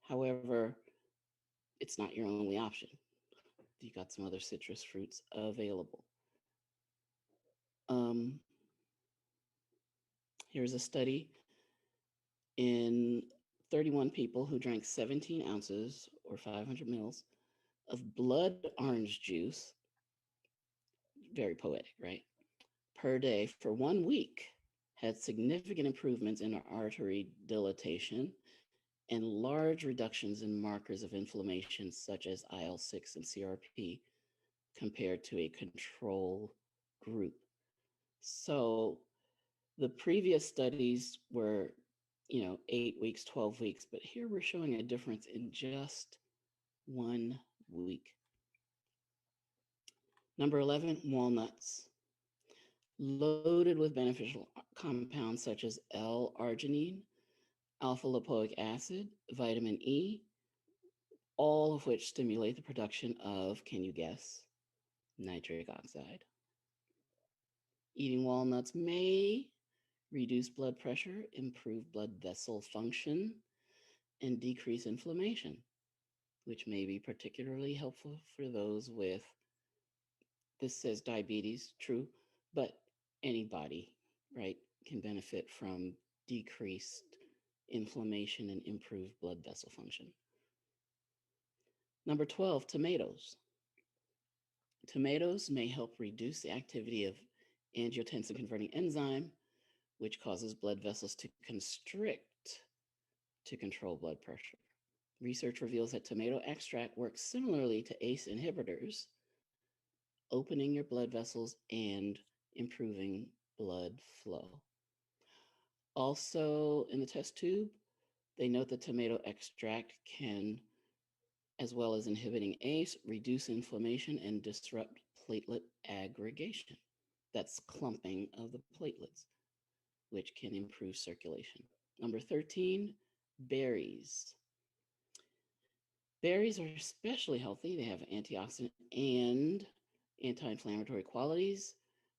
However, it's not your only option. You got some other citrus fruits available. Um, Here's a study in 31 people who drank 17 ounces or 500 mils of blood orange juice, very poetic, right? Per day for 1 week, had significant improvements in artery dilatation and large reductions in markers of inflammation such as IL-6 and CRP compared to a control group. So the previous studies were 8 weeks, 12 weeks. But here we're showing a difference in just 1 week. Number 11, walnuts. Loaded with beneficial compounds such as L-arginine, alpha lipoic acid, vitamin E, all of which stimulate the production of, can you guess, nitric oxide. Eating walnuts may reduce blood pressure, improve blood vessel function, and decrease inflammation, which may be particularly helpful for those with, this says diabetes, true, but anybody, right, can benefit from decreased inflammation and improved blood vessel function. Number 12, tomatoes. Tomatoes may help reduce the activity of angiotensin converting enzyme, which causes blood vessels to constrict to control blood pressure. Research reveals that tomato extract works similarly to ACE inhibitors, opening your blood vessels and improving blood flow. Also, in the test tube, they note that tomato extract can, as well as inhibiting ACE, reduce inflammation and disrupt platelet aggregation. That's clumping of the platelets, which can improve circulation. Number 13, berries. Berries are especially healthy. They have antioxidant and anti-inflammatory qualities,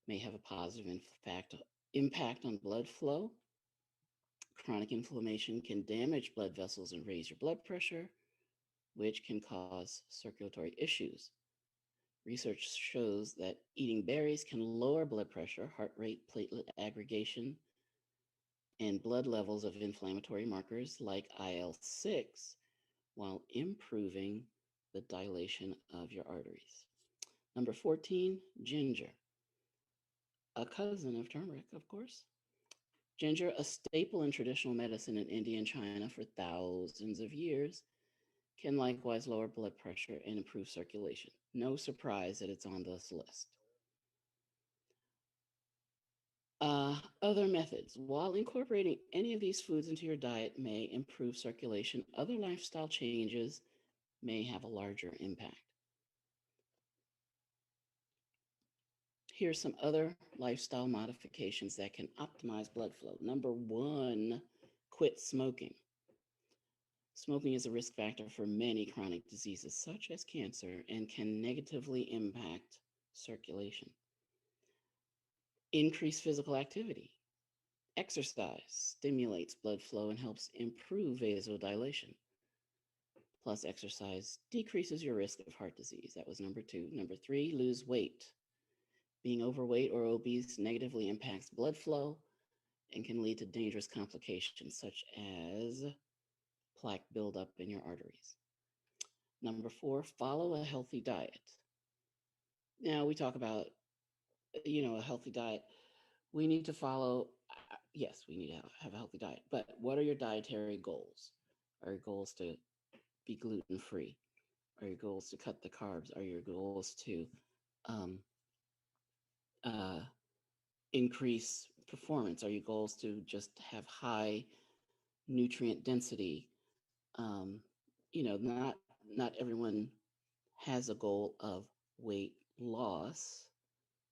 may have a positive impact on blood flow. Chronic inflammation can damage blood vessels and raise your blood pressure, which can cause circulatory issues. Research shows that eating berries can lower blood pressure, heart rate, platelet aggregation, and blood levels of inflammatory markers like IL-6 while improving the dilation of your arteries. Number 14, ginger. A cousin of turmeric, of course. Ginger, a staple in traditional medicine in India and China for thousands of years, can likewise lower blood pressure and improve circulation. No surprise that it's on this list. Other methods. While incorporating any of these foods into your diet may improve circulation, other lifestyle changes may have a larger impact. Here's some other lifestyle modifications that can optimize blood flow. Number 1, quit smoking. Smoking is a risk factor for many chronic diseases, such as cancer, and can negatively impact circulation. Increase physical activity. Exercise stimulates blood flow and helps improve vasodilation. Plus, exercise decreases your risk of heart disease. That was number 2. Number 3, lose weight. Being overweight or obese negatively impacts blood flow and can lead to dangerous complications such as plaque buildup in your arteries. Number 4, follow a healthy diet. Now we talk about, a healthy diet. We need to follow, yes, we need to have a healthy diet, but what are your dietary goals? Are your goals to be gluten free? Are your goals to cut the carbs? Are your goals to um, uh, increase performance? Are your goals to just have high nutrient density? Um, not everyone has a goal of weight loss.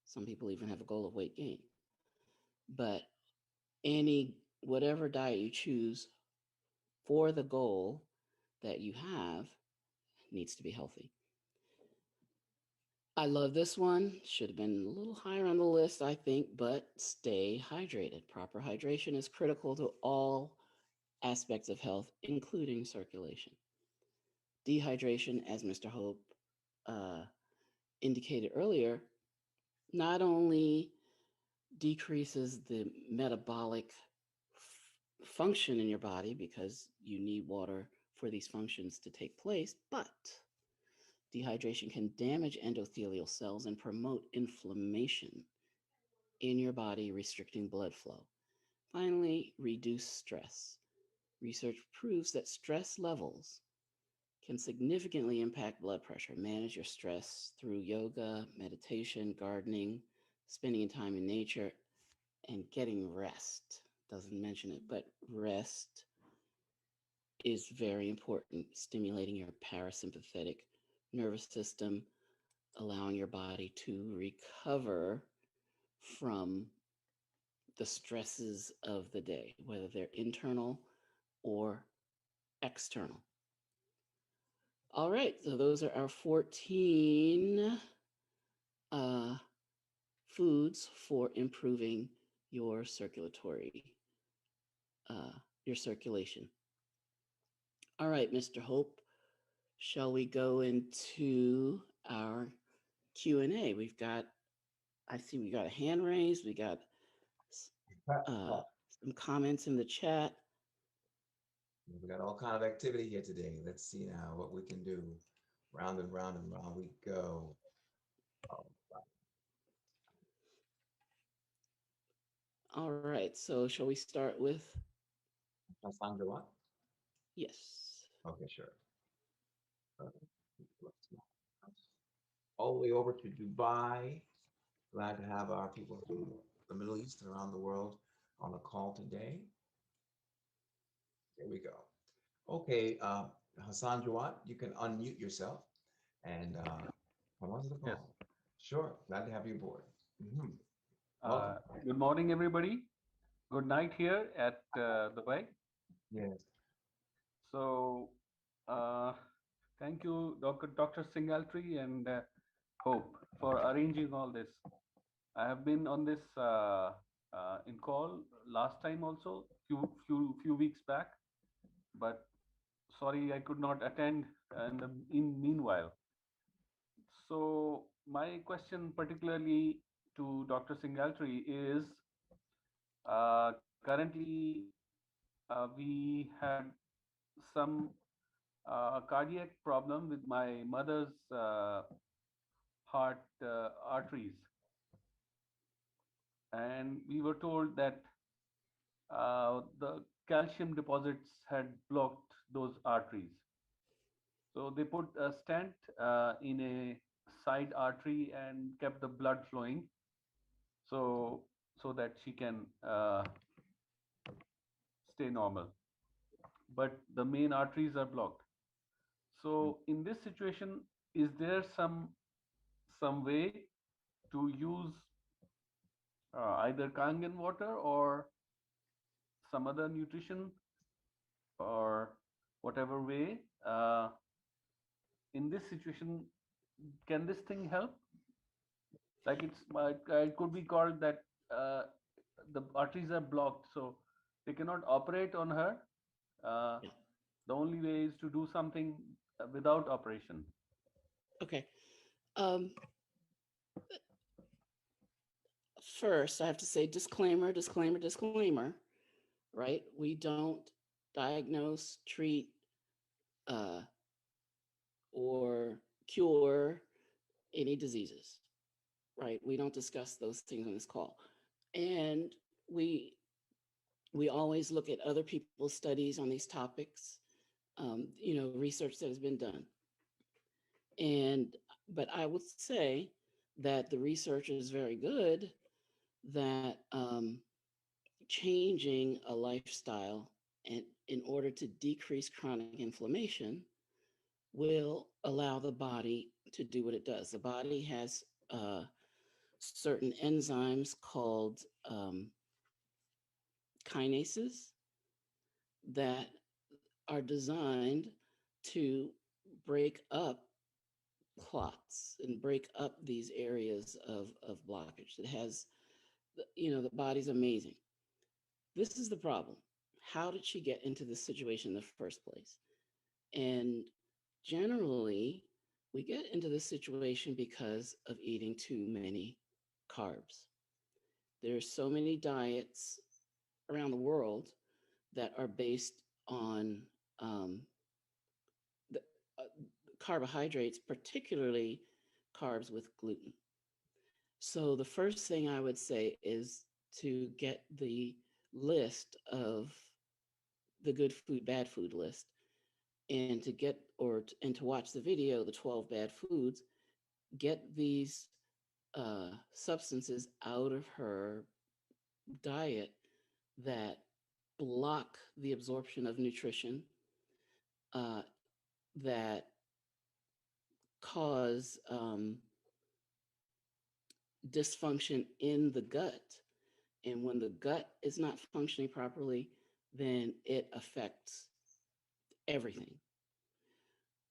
Some people even have a goal of weight gain. But whatever diet you choose for the goal that you have needs to be healthy. I love this one. Should have been a little higher on the list, I think, but stay hydrated. Proper hydration is critical to all aspects of health, including circulation. Dehydration, as Mr. Hope uh, indicated earlier, not only decreases the metabolic function in your body because you need water for these functions to take place, but dehydration can damage endothelial cells and promote inflammation in your body, restricting blood flow. Finally, reduce stress. Research proves that stress levels can significantly impact blood pressure. Manage your stress through yoga, meditation, gardening, spending time in nature, and getting rest. doesn't mention it, but rest is very important, stimulating your parasympathetic nervous system, allowing your body to recover from the stresses of the day, whether they're internal or external. All right, so those are our 14 uh, foods for improving your circulatory, your circulation. All right, Mr. Hope, shall we go into our Q&A? I see we got a hand raised. We got uh, some comments in the chat. We got all kind of activity here today. Let's see now what we can do. Round and round and round we go. Oh, All right, so shall we start with Sandra, what? yes? Okay, sure. Uh, all the way over to Dubai. Glad to have our people from the Middle East and around the world on the call today. Here we go. Okay, Hassan Jawad, you can unmute yourself and come on to the Yes. call. Sure, glad to have you aboard. Mhm. Uh, Welcome. Good morning, everybody. Good night here at Dubai. Yes. So, uh, thank you, Dr. Singaltri and Hope, for arranging all this. I have been on this in call last time also, few weeks back, but sorry I could not attend in meanwhile. So, my question, particularly to Dr. Singaltri, is currently we had some cardiac problem with my mother's heart arteries, and we were told that the calcium deposits had blocked those arteries. So they put a stent in a side artery and kept the blood flowing, so so that she can stay normal. But the main arteries are blocked. So in this situation, is there some way to use either Kangen water or some other nutrition or whatever way in this situation? Can this thing help? Like it could be called that uh, the arteries are blocked, so they cannot operate on her. Uh, Yeah. the only way is to do something without operation. Okay. Um, First, I have to say disclaimer, disclaimer, disclaimer, right? We don't diagnose, treat, uh, or cure any diseases, right? We don't discuss those things on this call. And we we always look at other people's studies on these topics, research that has been done. And but I would say that the research is very good that changing a lifestyle and in order to decrease chronic inflammation will allow the body to do what it does. The body has certain enzymes called kinases that are designed to break up clots and break up these areas of blockage. It has, the body's amazing. This is the problem. How did she get into this situation in the first place? And generally, we get into this situation because of eating too many carbs. There's so many diets around the world that are based on um, the, uh, carbohydrates, particularly carbs with gluten. So the first thing I would say is to get the list of the good food, bad food list, and to get and to watch the video, the 12 bad foods, get these substances out of her diet that block the absorption of nutrition, uh, that cause dysfunction in the gut. And when the gut is not functioning properly, then it affects everything.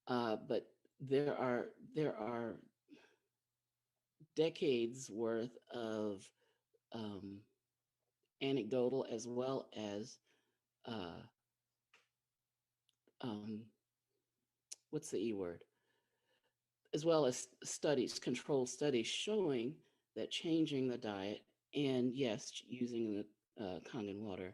But there are decades worth of um, anecdotal as well as uh, um, what's the E word? As well as studies, controlled studies showing that changing the diet and yes, using the Kangen water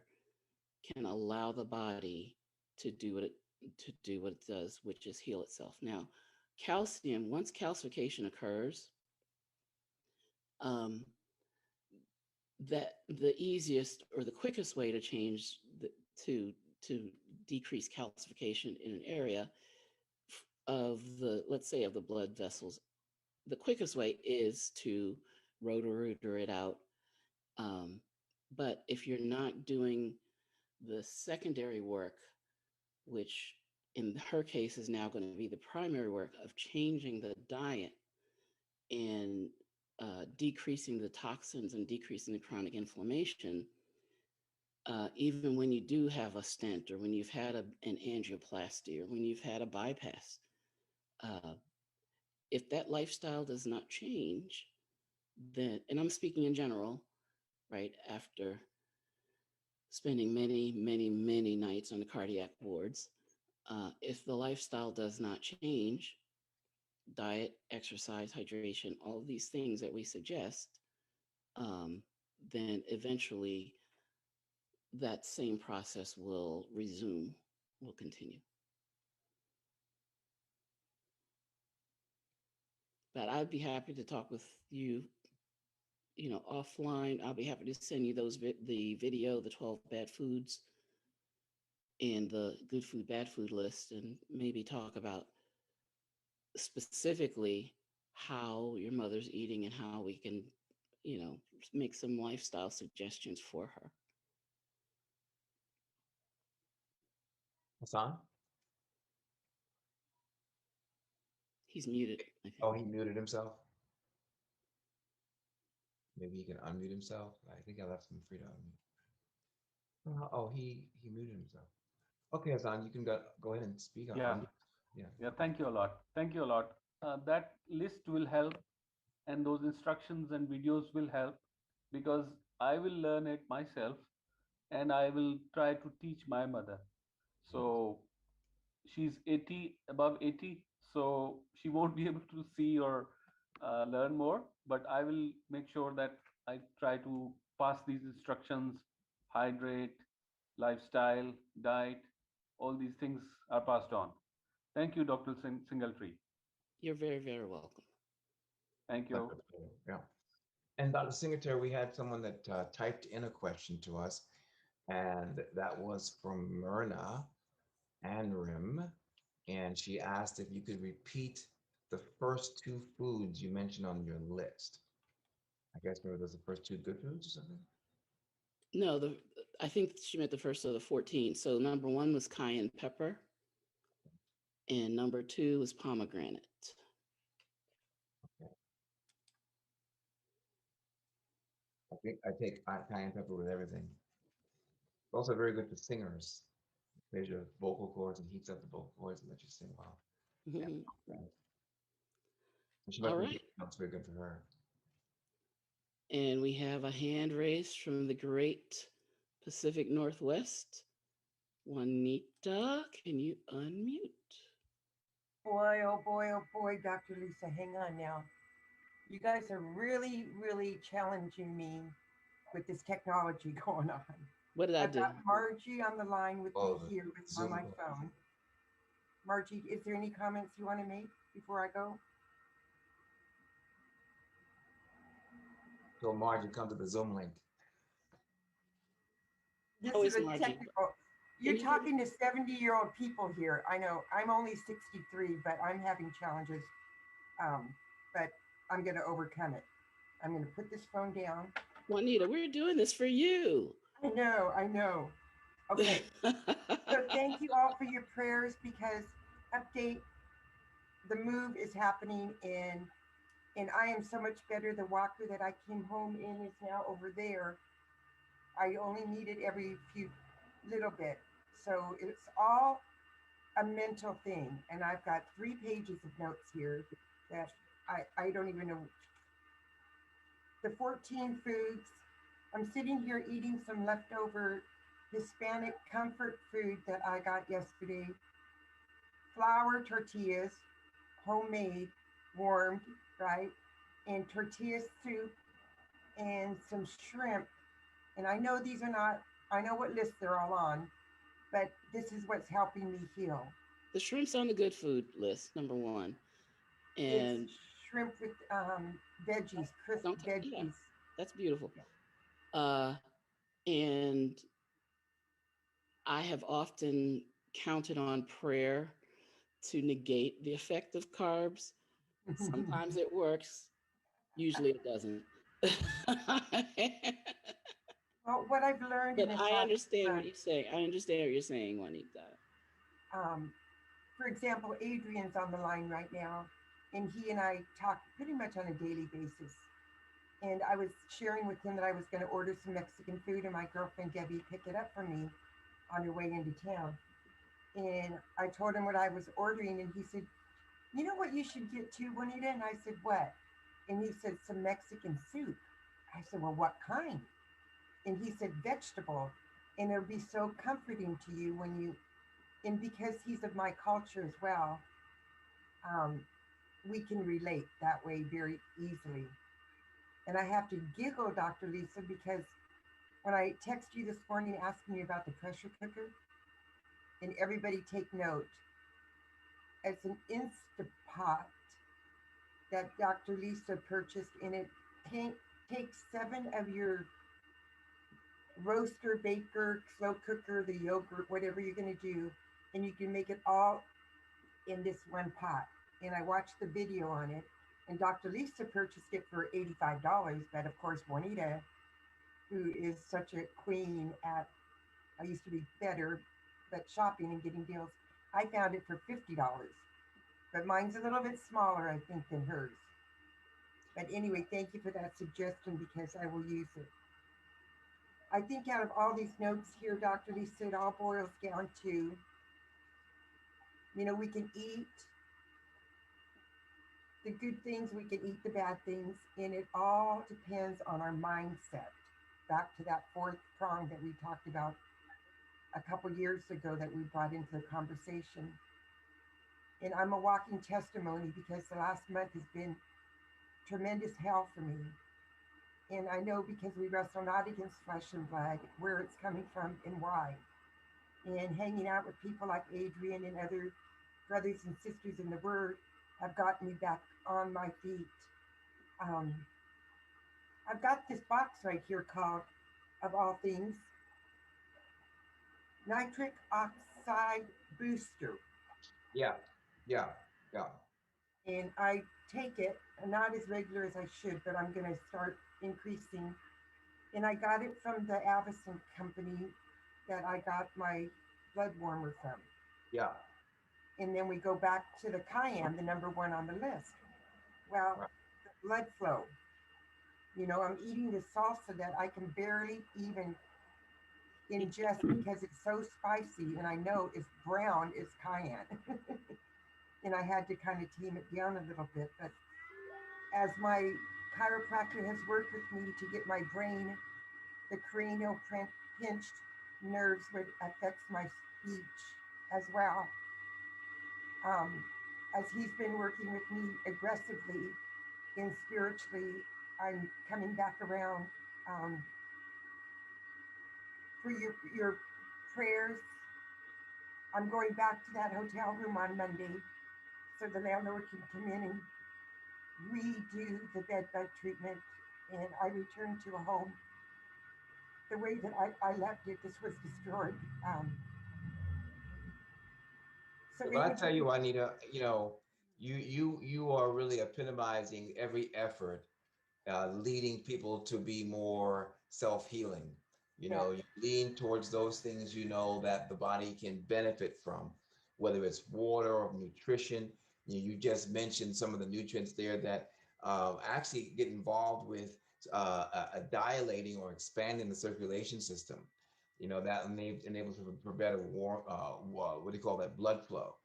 can allow the body to do what it does, which is heal itself. Now, calcium, once calcification occurs, um, that the easiest or the quickest way to change to to decrease calcification in an area of the, let's say, of the blood vessels, the quickest way is to rotor it out. um, but if you're not doing the secondary work, which in her case is now going to be the primary work of changing the diet and decreasing the toxins and decreasing the chronic inflammation, even when you do have a stent or when you've had an angioplasty or when you've had a bypass, uh, if that lifestyle does not change, then, and I'm speaking in general, right, after spending many, many, many nights on the cardiac wards, if the lifestyle does not change, diet, exercise, hydration, all of these things that we suggest, um, then eventually that same process will resume, will continue. But I'd be happy to talk with you, offline. I'll be happy to send you the video, the 12 bad foods and the good food, bad food list, and maybe talk about specifically how your mother's eating and how we can, you know, make some lifestyle suggestions for her. Hassan? He's muted, I think. Oh, he muted himself. Maybe he can unmute himself. I think I left him free to unmute. Oh, he muted himself. Okay, Hassan, you can go ahead and speak on. Yeah, Yeah. yeah. Thank you a lot. Thank you a lot. That list will help, and those instructions and videos will help because I will learn it myself and I will try to teach my mother. So she's 80, above 80, so she won't be able to see or learn more, but I will make sure that I try to pass these instructions: hydrate, lifestyle, diet, all these things are passed on. Thank you, Dr. Singletree. You're very, very welcome. Thank you. Yeah. And Dr. Singletary, we had someone that typed in a question to us, and that was from Myrna Anrim, and she asked if you could repeat the first two foods you mentioned on your list. I guess maybe those are the first two good foods or something? No, I think she meant the first of the 14. So number one was cayenne pepper, and number two was pomegranate. Okay. I think I take cayenne pepper with everything. It's also very good for singers. Raise your vocal cords and heats up the vocal cords and lets you sing well. Yeah. Mhm. Right. So she All must be right. that's very good for her. And we have a hand raised from the great Pacific Northwest. Juanita, can you unmute? Oh boy, Dr. Lisa, hang on now. You guys are really, really challenging me with this technology going on. What did I I've do? got Margie on the line with me Oh, here on Zoom my call. phone. Margie, is there any comments you want to make before I go? So Marge, you come to the Zoom link. This Oh, is it's a Margie. technical. Can You're you hear me? talking to 70-year-old people here. I know. I'm only 63, but I'm having challenges. But I'm going to overcome it. I'm going to put this phone down. Juanita, we're doing this for you. I know, I know. Okay, so thank you all for your prayers because update, the move is happening and I am so much better. The walker that I came home in is now over there. I only need it every few little bit. So it's all a mental thing. And I've got 3 pages of notes here that I don't even know. The 14 foods. I'm sitting here eating some leftover Hispanic comfort food that I got yesterday. Flour tortillas, homemade, warmed, right? And tortilla soup and some shrimp. And I know these are not, I know what list they're all on, but this is what's helping me heal. The shrimp's on the good food list, number one. It's And shrimp with veggies, crisp yeah, veggies. that's beautiful. Uh, and I have often counted on prayer to negate the effect of carbs. Sometimes it works, usually it doesn't. Well, what I've learned in But this I last understand what month, you're saying. I understand what you're saying, Juanita. um, for example, Adrian's on the line right now, and he and I talk pretty much on a daily basis. And I was sharing with him that I was going to order some Mexican food, and my girlfriend Debbie pick it up for me on her way into town. And I told him what I was ordering, and he said, "You know what you should get too, Juanita?" And I said, "What?" And he said, "Some Mexican soup." I said, "Well, what kind?" And he said, "Vegetable." And it'll be so comforting to you when you, and because he's of my culture as well, um, we can relate that way very easily. And I have to giggle, Dr. Lisa, because when I text you this morning asking you about the pressure cooker, and everybody take note, it's an Instapot that Dr. Lisa purchased, and it takes 7 of your roaster, baker, slow cooker, the yogurt, whatever you're going to do, and you can make it all in this one pot. And I watched the video on it, and Dr. Lisa purchased it for $85. But of course, Juanita, who is such a queen at, I used to be better, but shopping and getting deals, I found it for $50. But mine's a little bit smaller, I think, than hers. But anyway, thank you for that suggestion because I will use it. I think out of all these notes here, Dr. Lisa, it all boils down to, we can eat the good things, we can eat the bad things, and it all depends on our mindset. Back to that fourth prong that we talked about a couple years ago that we brought into the conversation. And I'm a walking testimony because the last month has been tremendous hell for me. And I know because we wrestle not against flesh and blood, where it's coming from and why. And hanging out with people like Adrian and other brothers and sisters in the Word have gotten me back on my feet. Um, I've got this box right here called, of all things, nitric oxide booster. Yeah, yeah, yeah. And I take it, not as regular as I should, but I'm going to start increasing. And I got it from the Avison company that I got my blood warmer from. Yeah. And then we go back to the cayenne, the number one on the list. Well, Right. the blood flow. I'm eating this salsa that I can barely even ingest because it's so spicy, and I know it's brown, it's cayenne. And I had to kind of tame it down a little bit. But as my chiropractor has worked with me to get my brain, the cranial pinched nerves, which affects my speech as well. Um, as he's been working with me aggressively and spiritually, I'm coming back around. Um, for your prayers, I'm going back to that hotel room on Monday so the landlord can come in and redo the bed bug treatment, and I return to a home the way that I left it. This was destroyed. So If I tell anybody, you, Anita, you are really epitomizing every effort leading people to be more self-healing. Yeah. You lean towards those things that the body can benefit from, whether it's water or nutrition. You just mentioned some of the nutrients there that actually get involved with dilating or expanding the circulation system. That enables for better what do you call that, blood flow.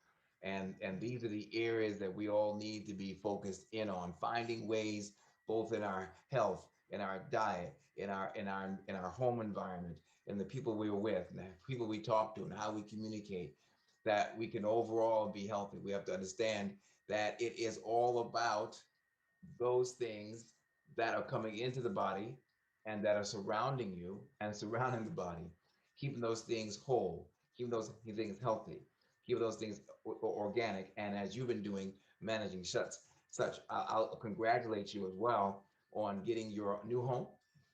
And these are the areas that we all need to be focused in on, finding ways both in our health, in our diet, in our home environment, in the people we were with, and the people we talk to, and how we communicate, that we can overall be healthy. We have to understand that it is all about those things that are coming into the body and that are surrounding you and surrounding the body, keeping those things whole, keeping those things healthy, keeping those things organic. And as you've been doing, managing such, I'll congratulate you as well on getting your new home,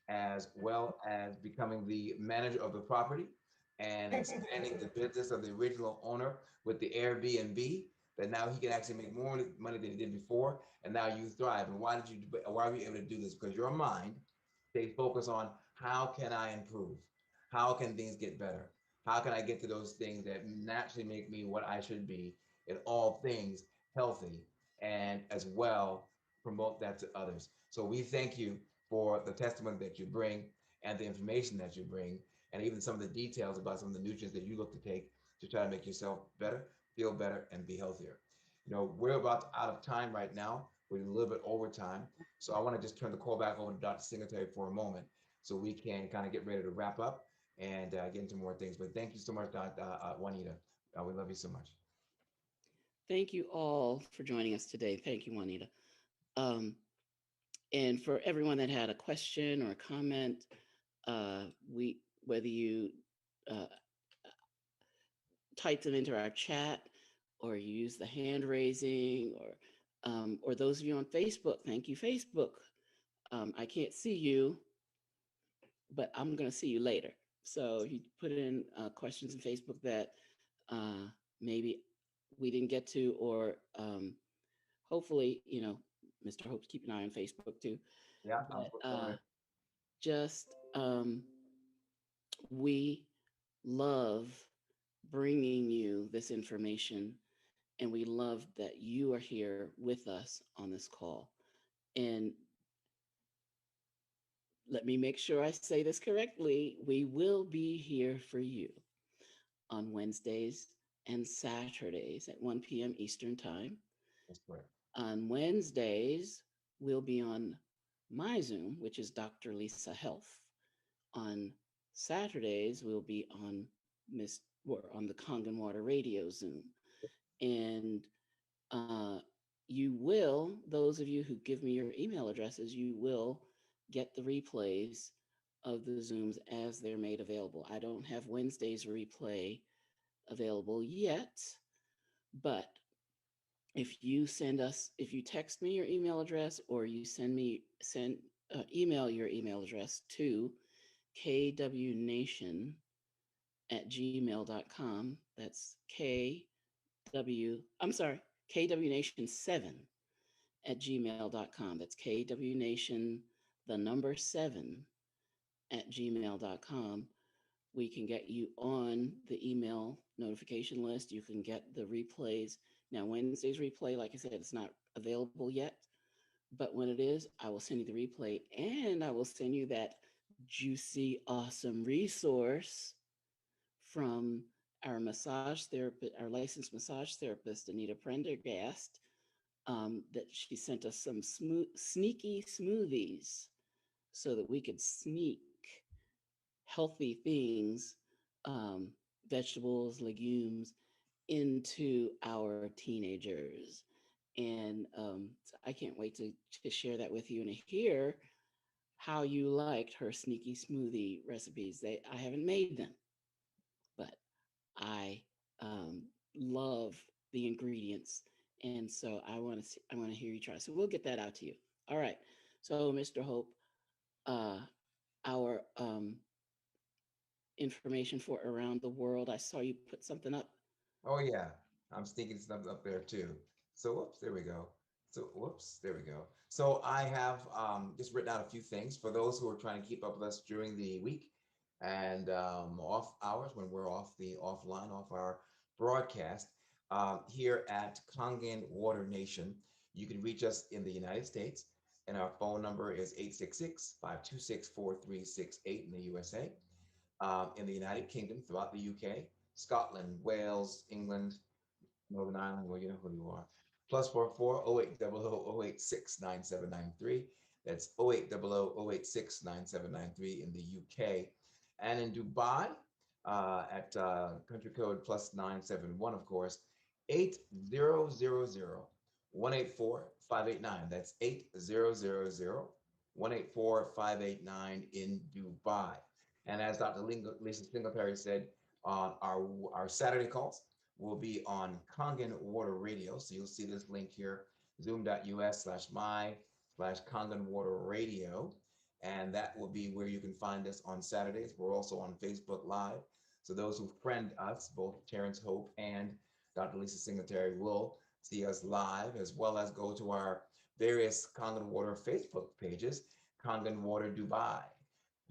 as well as becoming the manager of the property and expanding the business of the original owner with the Airbnb, that now he can actually make more money than he did before, and now you thrive. And why were you able to do this? Because your mind stays focused on, how can I improve? How can things get better? How can I get to those things that naturally make me what I should be in all things healthy, and as well promote that to others? So we thank you for the testimony that you bring and the information that you bring, and even some of the details about some of the nutrients that you look to take to try to make yourself better, feel better, and be healthier. We're about out of time right now. We're a little bit over time. So I want to just turn the call back over to Dr. Singletary for a moment so we can kind of get ready to wrap up and get into more things. But thank you so much, Juanita. We love you so much. Thank you all for joining us today. Thank you, Juanita. Um, and for everyone that had a question or a comment, we whether you uh, type them into our chat or you use the hand raising, or those of you on Facebook, thank you, Facebook. I can't see you, but I'm going to see you later. So you put in questions in Facebook that maybe we didn't get to, or hopefully, Mr. Hope's keep an eye on Facebook too. Yeah, But just we love bringing you this information, and we love that you are here with us on this call. And let me make sure I say this correctly. We will be here for you on Wednesdays and Saturdays at 1 p.m. Eastern Time. that's correct. On Wednesdays, we'll be on my Zoom, which is Dr. Lisa Health. On Saturdays, we'll be on on the Kangen Water Radio Zoom. And you will, those of you who give me your email addresses, you will get the replays of the Zooms as they're made available. I don't have Wednesday's replay available yet, but if you text me your email address, or you email your email address to kwnation@gmail.com. That's KWNation7@gmail.com. That's KWNation, the number 7 @gmail.com. We can get you on the email notification list. You can get the replays. Now, Wednesday's replay, like I said, it's not available yet, but when it is, I will send you the replay, and I will send you that juicy, awesome resource from our massage therapist, our licensed massage therapist, Anita Prendergast, that she sent us some sneaky smoothies so that we could sneak healthy things, vegetables, legumes, into our teenagers. And I can't wait to share that with you and hear how you liked her sneaky smoothie recipes. I haven't made them, but I love the ingredients, and so I want to hear you try. So we'll get that out to you. All right. So, Mr. Hope, our information for around the world. I saw you put something up. Oh yeah, I'm sneaking stuff up there too. So whoops, there we go. So whoops, there we go. So I have just written out a few things for those who are trying to keep up with us during the week. and off hours when we're off the offline, off our broadcast here at Kangen Water Nation. You can reach us in the United States, and our phone number is 866-526-4368 in the USA. In the United Kingdom, throughout the UK, Scotland, Wales, England, Northern Ireland, well, you know who you are. +44 0800 That's 0800 in the UK. And in Dubai, at country code +971, of course, 8000 That's 8000 in Dubai. And as Dr. Lisa Singletary said, our Saturday calls will be on Kangen Water Radio. So you'll see this link here, zoom.us/my/Kangen Water Radio. And that will be where you can find us on Saturdays. We're also on Facebook Live. So those who friend us, both Terrence Hope and Dr. Lisa Singletary, will see us live, as well as go to our various Kangen Water Facebook pages, Kangen Water Dubai,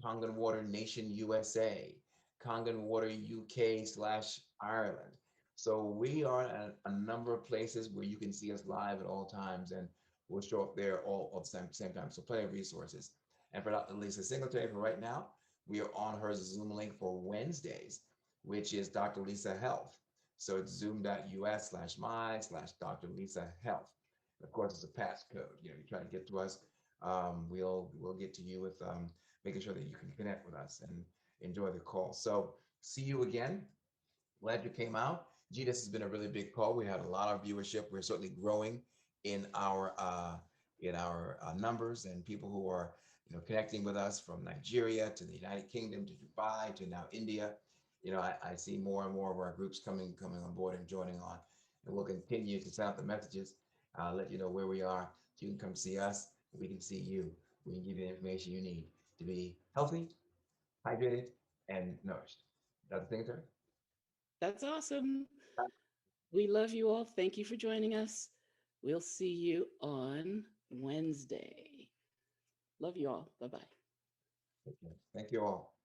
Kangen Water Nation USA, Kangen Water UK/Ireland. So we are at a number of places where you can see us live at all times, and we'll show up there all at the same time. So plenty of resources. And for Dr. Lisa Singletary, for right now, we are on her Zoom link for Wednesdays, which is Dr. Lisa Health. So it's zoom.us/my/Dr. Lisa Health. And of course, it's a passcode. You try to get to us, we'll get to you with making sure that you can connect with us and enjoy the call. So see you again. Glad you came out. Gee, this has been a really big call. We had a lot of viewership. We're certainly growing in our numbers and people who are connecting with us from Nigeria to the United Kingdom to Dubai to now India. I see more and more of our groups coming on board and joining on, and we'll continue to send out the messages. I'll let you know where we are. So you can come see us. We can see you. We can give you the information you need to be healthy, hydrated, and nourished. That's the thing, sir. That's awesome. We love you all. Thank you for joining us. We'll see you on Wednesday. Love you all. Bye-bye. Thank you all.